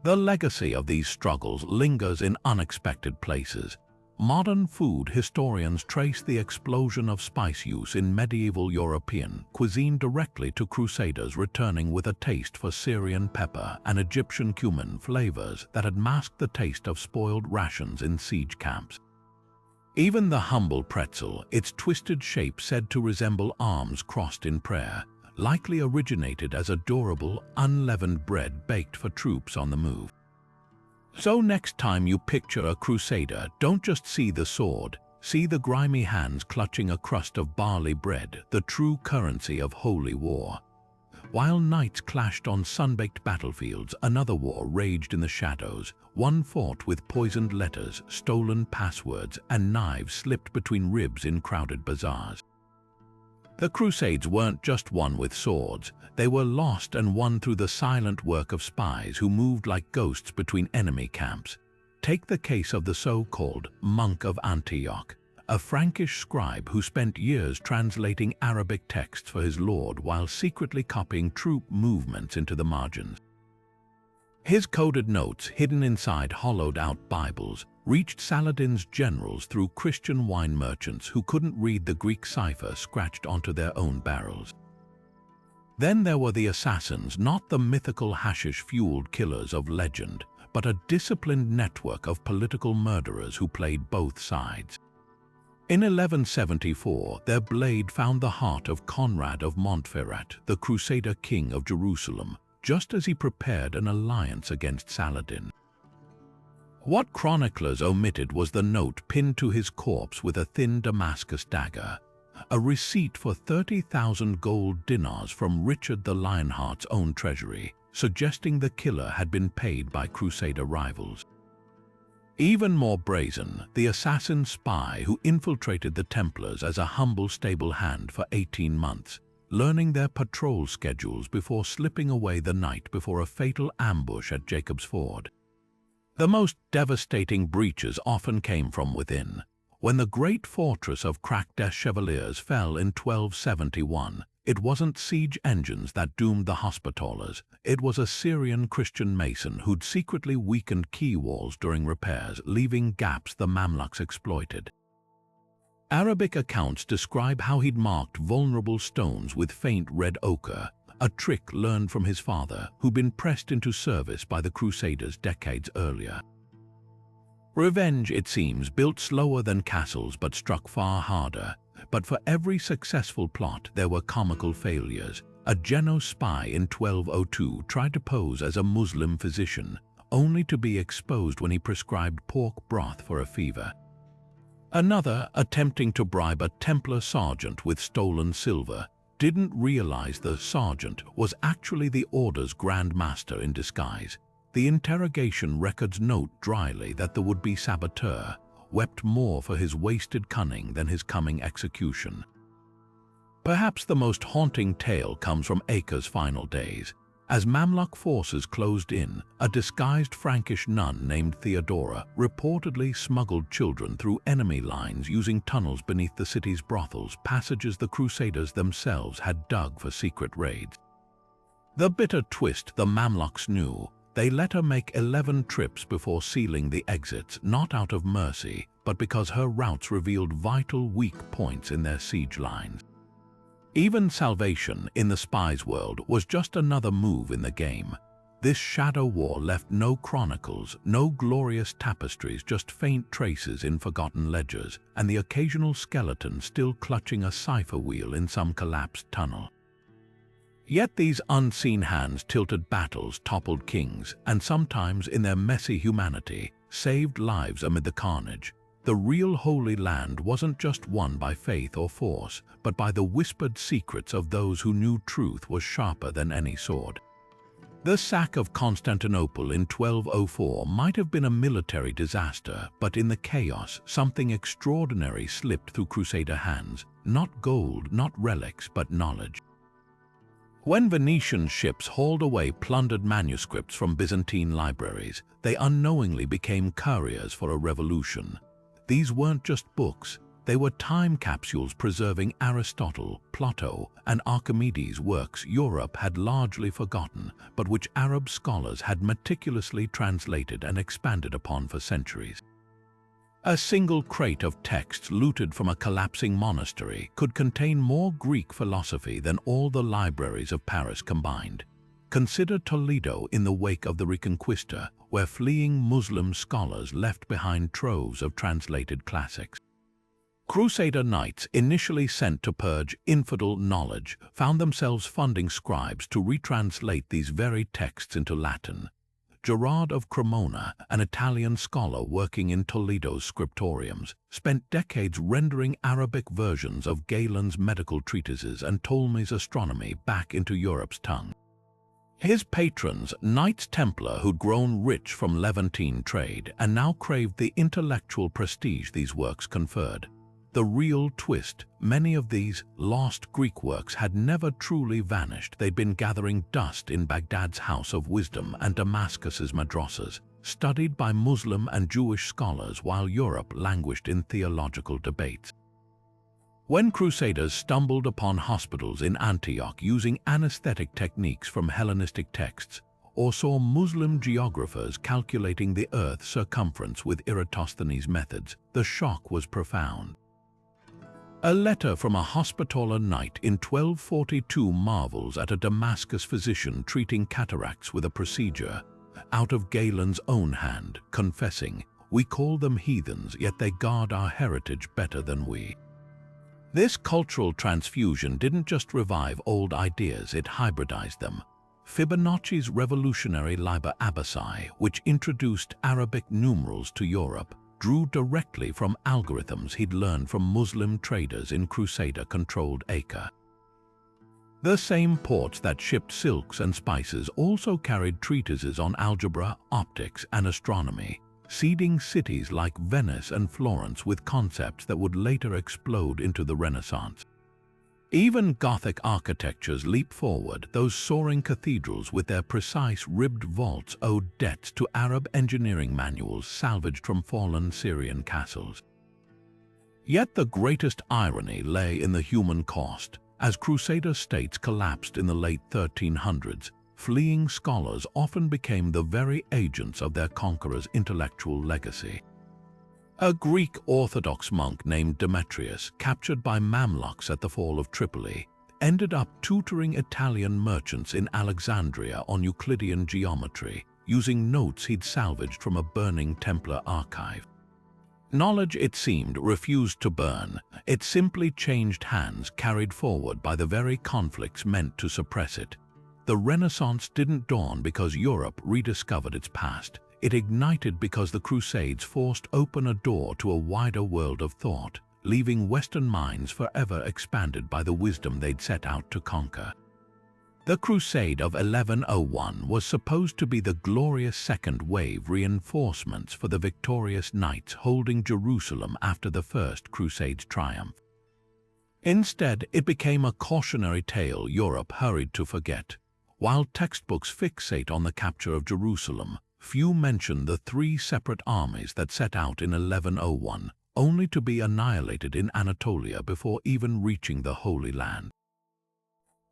The legacy of these struggles lingers in unexpected places. Modern food historians trace the explosion of spice use in medieval European cuisine directly to Crusaders returning with a taste for Syrian pepper and Egyptian cumin flavors that had masked the taste of spoiled rations in siege camps. Even the humble pretzel, its twisted shape said to resemble arms crossed in prayer, likely originated as adorable, unleavened bread baked for troops on the move. So next time you picture a crusader, don't just see the sword, see the grimy hands clutching a crust of barley bread, the true currency of holy war. While knights clashed on sun-baked battlefields, another war raged in the shadows, one fought with poisoned letters, stolen passwords, and knives slipped between ribs in crowded bazaars. The Crusades weren't just won with swords, they were lost and won through the silent work of spies who moved like ghosts between enemy camps. Take the case of the so-called Monk of Antioch, a Frankish scribe who spent years translating Arabic texts for his lord while secretly copying troop movements into the margins. His coded notes, hidden inside hollowed-out Bibles, reached Saladin's generals through Christian wine merchants who couldn't read the Greek cipher scratched onto their own barrels. Then there were the assassins, not the mythical hashish-fueled killers of legend, but a disciplined network of political murderers who played both sides. In 1174, their blade found the heart of Conrad of Montferrat, the Crusader king of Jerusalem, just as he prepared an alliance against Saladin. What chroniclers omitted was the note pinned to his corpse with a thin Damascus dagger. a receipt for 30,000 gold dinars from Richard the Lionheart's own treasury, suggesting the killer had been paid by Crusader rivals. Even more brazen, the assassin spy who infiltrated the Templars as a humble stable hand for 18 months, learning their patrol schedules before slipping away the night before a fatal ambush at Jacob's Ford. The most devastating breaches often came from within. When the great fortress of Crac des Chevaliers fell in 1271, it wasn't siege engines that doomed the Hospitallers. It was a Syrian Christian mason who'd secretly weakened quay walls during repairs, leaving gaps the Mamluks exploited. Arabic accounts describe how he'd marked vulnerable stones with faint red ochre, a trick learned from his father, who'd been pressed into service by the Crusaders decades earlier. Revenge, it seems, built slower than castles but struck far harder. But for every successful plot, there were comical failures. A Genoese spy in 1202 tried to pose as a Muslim physician, only to be exposed when he prescribed pork broth for a fever. Another, attempting to bribe a Templar sergeant with stolen silver, didn't realize the sergeant was actually the order's Grand Master in disguise. The interrogation records note dryly that the would-be saboteur wept more for his wasted cunning than his coming execution. Perhaps the most haunting tale comes from Acre's final days. As Mamluk forces closed in, a disguised Frankish nun named Theodora reportedly smuggled children through enemy lines using tunnels beneath the city's brothels, passages the Crusaders themselves had dug for secret raids. The bitter twist the Mamluks knew. They let her make 11 trips before sealing the exits, not out of mercy, but because her routes revealed vital weak points in their siege lines. Even salvation in the spy's world was just another move in the game. This shadow war left no chronicles, no glorious tapestries, just faint traces in forgotten ledgers, and the occasional skeleton still clutching a cipher wheel in some collapsed tunnel. Yet these unseen hands tilted battles, toppled kings, and sometimes, in their messy humanity, saved lives amid the carnage. The real Holy Land wasn't just won by faith or force, but by the whispered secrets of those who knew truth was sharper than any sword. The sack of Constantinople in 1204 might have been a military disaster, but in the chaos, something extraordinary slipped through Crusader hands. Not gold, not relics, but knowledge. When Venetian ships hauled away plundered manuscripts from Byzantine libraries, they unknowingly became couriers for a revolution. These weren't just books, they were time capsules preserving Aristotle, Plato, and Archimedes' works Europe had largely forgotten, but which Arab scholars had meticulously translated and expanded upon for centuries. A single crate of texts looted from a collapsing monastery could contain more Greek philosophy than all the libraries of Paris combined. Consider Toledo in the wake of the Reconquista, where fleeing Muslim scholars left behind troves of translated classics. Crusader knights, initially sent to purge infidel knowledge, found themselves funding scribes to retranslate these very texts into Latin. Gerard of Cremona, an Italian scholar working in Toledo's scriptoriums, spent decades rendering Arabic versions of Galen's medical treatises and Ptolemy's astronomy back into Europe's tongue. His patrons, Knights Templar who'd grown rich from Levantine trade and now craved the intellectual prestige these works conferred. The real twist, many of these lost Greek works had never truly vanished. They'd been gathering dust in Baghdad's House of Wisdom and Damascus's madrasas, studied by Muslim and Jewish scholars while Europe languished in theological debates. When Crusaders stumbled upon hospitals in Antioch using anesthetic techniques from Hellenistic texts, or saw Muslim geographers calculating the Earth's circumference with Eratosthenes' methods, the shock was profound. A letter from a Hospitaller knight in 1242 marvels at a Damascus physician treating cataracts with a procedure out of Galen's own hand, confessing, "We call them heathens, yet they guard our heritage better than we." This cultural transfusion didn't just revive old ideas, it hybridized them. Fibonacci's revolutionary Liber Abaci, which introduced Arabic numerals to Europe, drew directly from algorithms he'd learned from Muslim traders in Crusader-controlled Acre. The same ports that shipped silks and spices also carried treatises on algebra, optics, and astronomy, seeding cities like Venice and Florence with concepts that would later explode into the Renaissance. Even Gothic architectures leap forward. Those soaring cathedrals with their precise ribbed vaults owed debts to Arab engineering manuals salvaged from fallen Syrian castles. Yet the greatest irony lay in the human cost. As Crusader states collapsed in the late 1300s, fleeing scholars often became the very agents of their conquerors' intellectual legacy. A Greek Orthodox monk named Demetrius, captured by Mamluks at the fall of Tripoli, ended up tutoring Italian merchants in Alexandria on Euclidean geometry, using notes he'd salvaged from a burning Templar archive. Knowledge, it seemed, refused to burn. It simply changed hands, carried forward by the very conflicts meant to suppress it. The Renaissance didn't dawn because Europe rediscovered its past. It ignited because the Crusades forced open a door to a wider world of thought, leaving Western minds forever expanded by the wisdom they'd set out to conquer. The Crusade of 1101 was supposed to be the glorious second wave reinforcements for the victorious knights holding Jerusalem after the First Crusade's triumph. Instead, it became a cautionary tale Europe hurried to forget. While textbooks fixate on the capture of Jerusalem, few mention the three separate armies that set out in 1101, only to be annihilated in Anatolia before even reaching the Holy Land.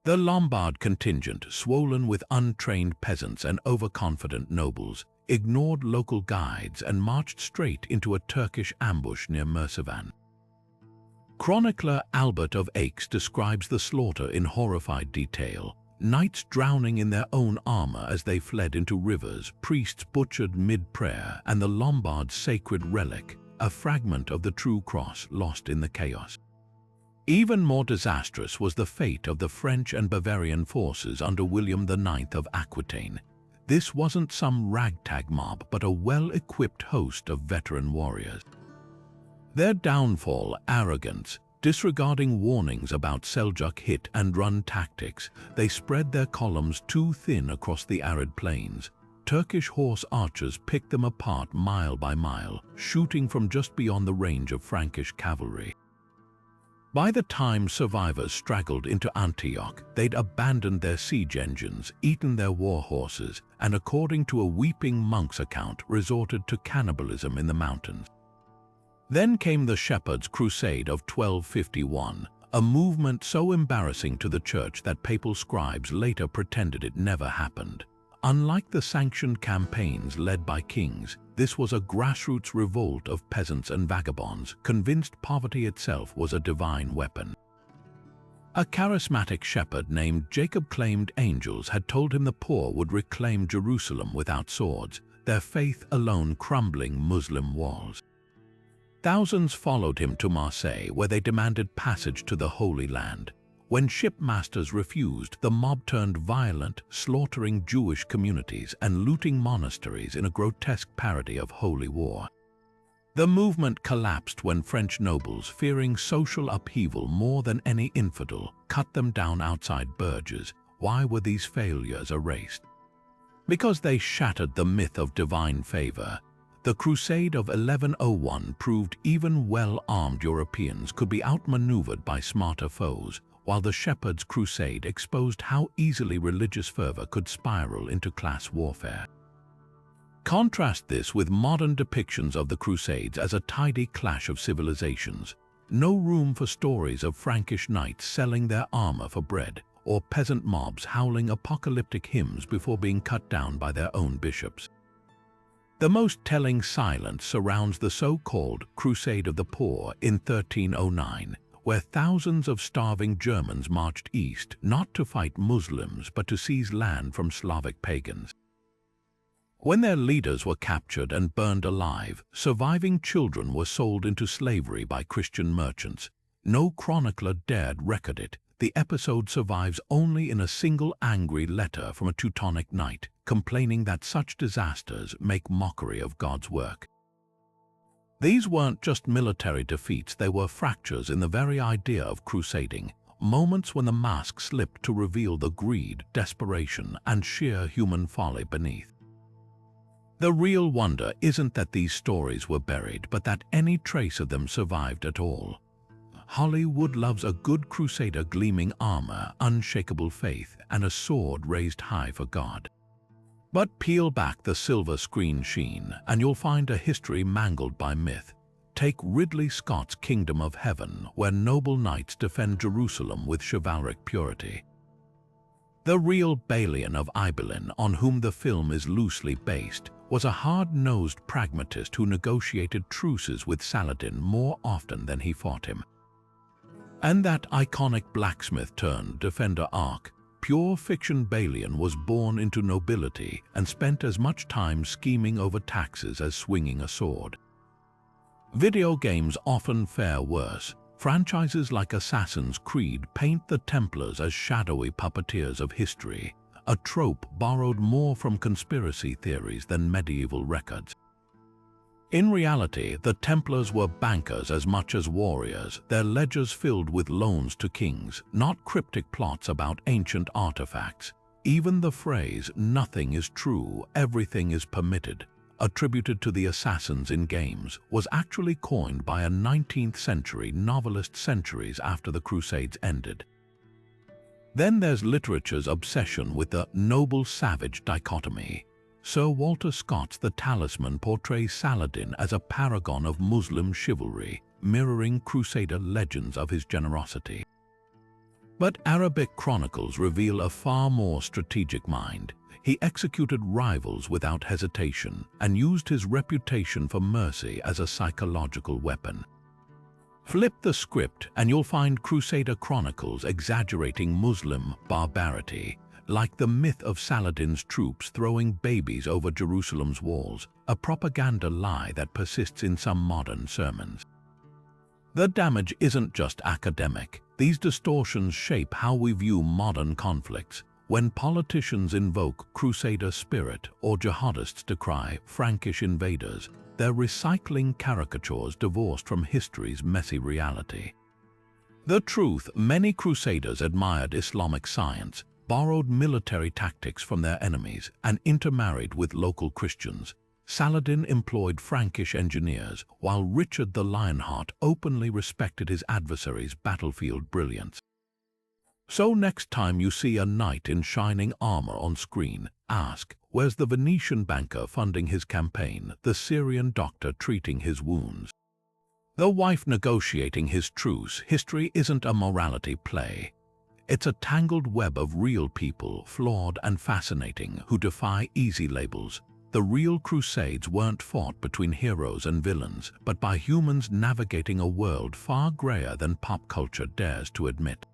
The Lombard contingent, swollen with untrained peasants and overconfident nobles, ignored local guides and marched straight into a Turkish ambush near Mersavan. Chronicler Albert of Aix describes the slaughter in horrified detail. Knights drowning in their own armor as they fled into rivers, priests butchered mid-prayer, and the Lombard's sacred relic, a fragment of the true cross, lost in the chaos. Even more disastrous was the fate of the French and Bavarian forces under William IX of Aquitaine. This wasn't some ragtag mob, but a well-equipped host of veteran warriors. Their downfall, arrogance, disregarding warnings about Seljuk hit-and-run tactics, they spread their columns too thin across the arid plains. Turkish horse archers picked them apart mile by mile, shooting from just beyond the range of Frankish cavalry. By the time survivors straggled into Antioch, they'd abandoned their siege engines, eaten their war horses, and according to a weeping monk's account, resorted to cannibalism in the mountains. Then came the Shepherds' Crusade of 1251, a movement so embarrassing to the church that papal scribes later pretended it never happened. Unlike the sanctioned campaigns led by kings, this was a grassroots revolt of peasants and vagabonds, convinced poverty itself was a divine weapon. A charismatic shepherd named Jacob claimed angels had told him the poor would reclaim Jerusalem without swords, their faith alone crumbling Muslim walls. Thousands followed him to Marseille, where they demanded passage to the Holy Land. When shipmasters refused, the mob turned violent, slaughtering Jewish communities and looting monasteries in a grotesque parody of holy war. The movement collapsed when French nobles, fearing social upheaval more than any infidel, cut them down outside Bourges. Why were these failures erased? Because they shattered the myth of divine favor. The Crusade of 1101 proved even well-armed Europeans could be outmaneuvered by smarter foes, while the Shepherds' Crusade exposed how easily religious fervor could spiral into class warfare. Contrast this with modern depictions of the Crusades as a tidy clash of civilizations. No room for stories of Frankish knights selling their armor for bread, or peasant mobs howling apocalyptic hymns before being cut down by their own bishops. The most telling silence surrounds the so-called Crusade of the Poor in 1309, where thousands of starving Germans marched east not to fight Muslims but to seize land from Slavic pagans. When their leaders were captured and burned alive, surviving children were sold into slavery by Christian merchants. No chronicler dared record it. The episode survives only in a single angry letter from a Teutonic knight, complaining that such disasters make mockery of God's work. These weren't just military defeats, they were fractures in the very idea of crusading, moments when the mask slipped to reveal the greed, desperation, and sheer human folly beneath. The real wonder isn't that these stories were buried, but that any trace of them survived at all. Hollywood loves a good crusader, gleaming armor, unshakable faith, and a sword raised high for God. But peel back the silver screen sheen, and you'll find a history mangled by myth. Take Ridley Scott's Kingdom of Heaven, where noble knights defend Jerusalem with chivalric purity. The real Balian of Ibelin, on whom the film is loosely based, was a hard-nosed pragmatist who negotiated truces with Saladin more often than he fought him. And that iconic blacksmith-turned-defender arc, pure fiction Balian was born into nobility and spent as much time scheming over taxes as swinging a sword. Video games often fare worse. Franchises like Assassin's Creed paint the Templars as shadowy puppeteers of history, a trope borrowed more from conspiracy theories than medieval records. In reality, the Templars were bankers as much as warriors, their ledgers filled with loans to kings, not cryptic plots about ancient artifacts. Even the phrase, "nothing is true, everything is permitted," attributed to the assassins in games, was actually coined by a 19th century novelist centuries after the Crusades ended. Then there's literature's obsession with the noble-savage dichotomy. Sir Walter Scott's The Talisman portrays Saladin as a paragon of Muslim chivalry, mirroring Crusader legends of his generosity. But Arabic chronicles reveal a far more strategic mind. He executed rivals without hesitation and used his reputation for mercy as a psychological weapon. Flip the script and you'll find Crusader chronicles exaggerating Muslim barbarity, like the myth of Saladin's troops throwing babies over Jerusalem's walls, a propaganda lie that persists in some modern sermons. The damage isn't just academic. These distortions shape how we view modern conflicts. When politicians invoke Crusader spirit or jihadists decry Frankish invaders, they're recycling caricatures divorced from history's messy reality. The truth, many Crusaders admired Islamic science, borrowed military tactics from their enemies, and intermarried with local Christians. Saladin employed Frankish engineers, while Richard the Lionheart openly respected his adversary's battlefield brilliance. So next time you see a knight in shining armor on screen, ask, where's the Venetian banker funding his campaign, the Syrian doctor treating his wounds, the wife negotiating his truce? History isn't a morality play. It's a tangled web of real people, flawed and fascinating, who defy easy labels. The real Crusades weren't fought between heroes and villains, but by humans navigating a world far grayer than pop culture dares to admit.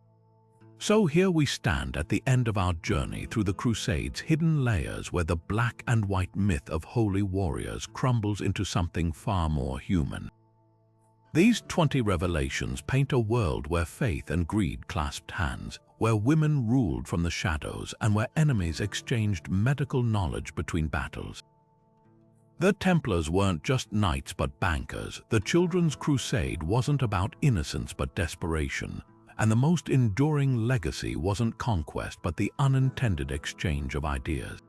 So here we stand at the end of our journey through the Crusades' hidden layers, where the black and white myth of holy warriors crumbles into something far more human. These 20 revelations paint a world where faith and greed clasped hands, where women ruled from the shadows, and where enemies exchanged medical knowledge between battles. The Templars weren't just knights but bankers. The Children's Crusade wasn't about innocence but desperation. And the most enduring legacy wasn't conquest but the unintended exchange of ideas.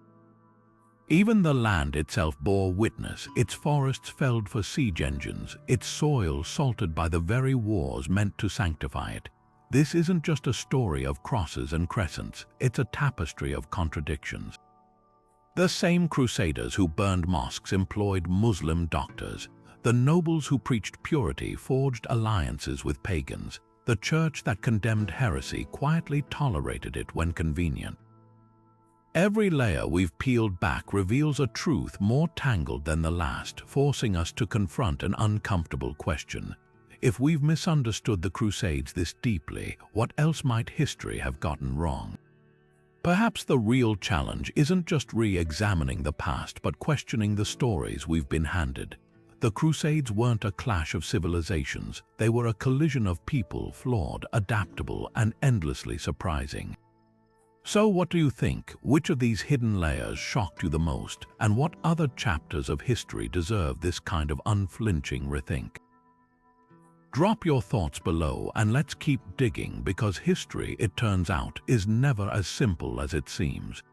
Even the land itself bore witness, its forests felled for siege engines, its soil salted by the very wars meant to sanctify it. This isn't just a story of crosses and crescents, it's a tapestry of contradictions. The same Crusaders who burned mosques employed Muslim doctors. The nobles who preached purity forged alliances with pagans. The church that condemned heresy quietly tolerated it when convenient. Every layer we've peeled back reveals a truth more tangled than the last, forcing us to confront an uncomfortable question. If we've misunderstood the Crusades this deeply, what else might history have gotten wrong? Perhaps the real challenge isn't just re-examining the past but questioning the stories we've been handed. The Crusades weren't a clash of civilizations, they were a collision of people, flawed, adaptable, and endlessly surprising. So what do you think? Which of these hidden layers shocked you the most? And what other chapters of history deserve this kind of unflinching rethink? Drop your thoughts below and let's keep digging, because history, it turns out, is never as simple as it seems.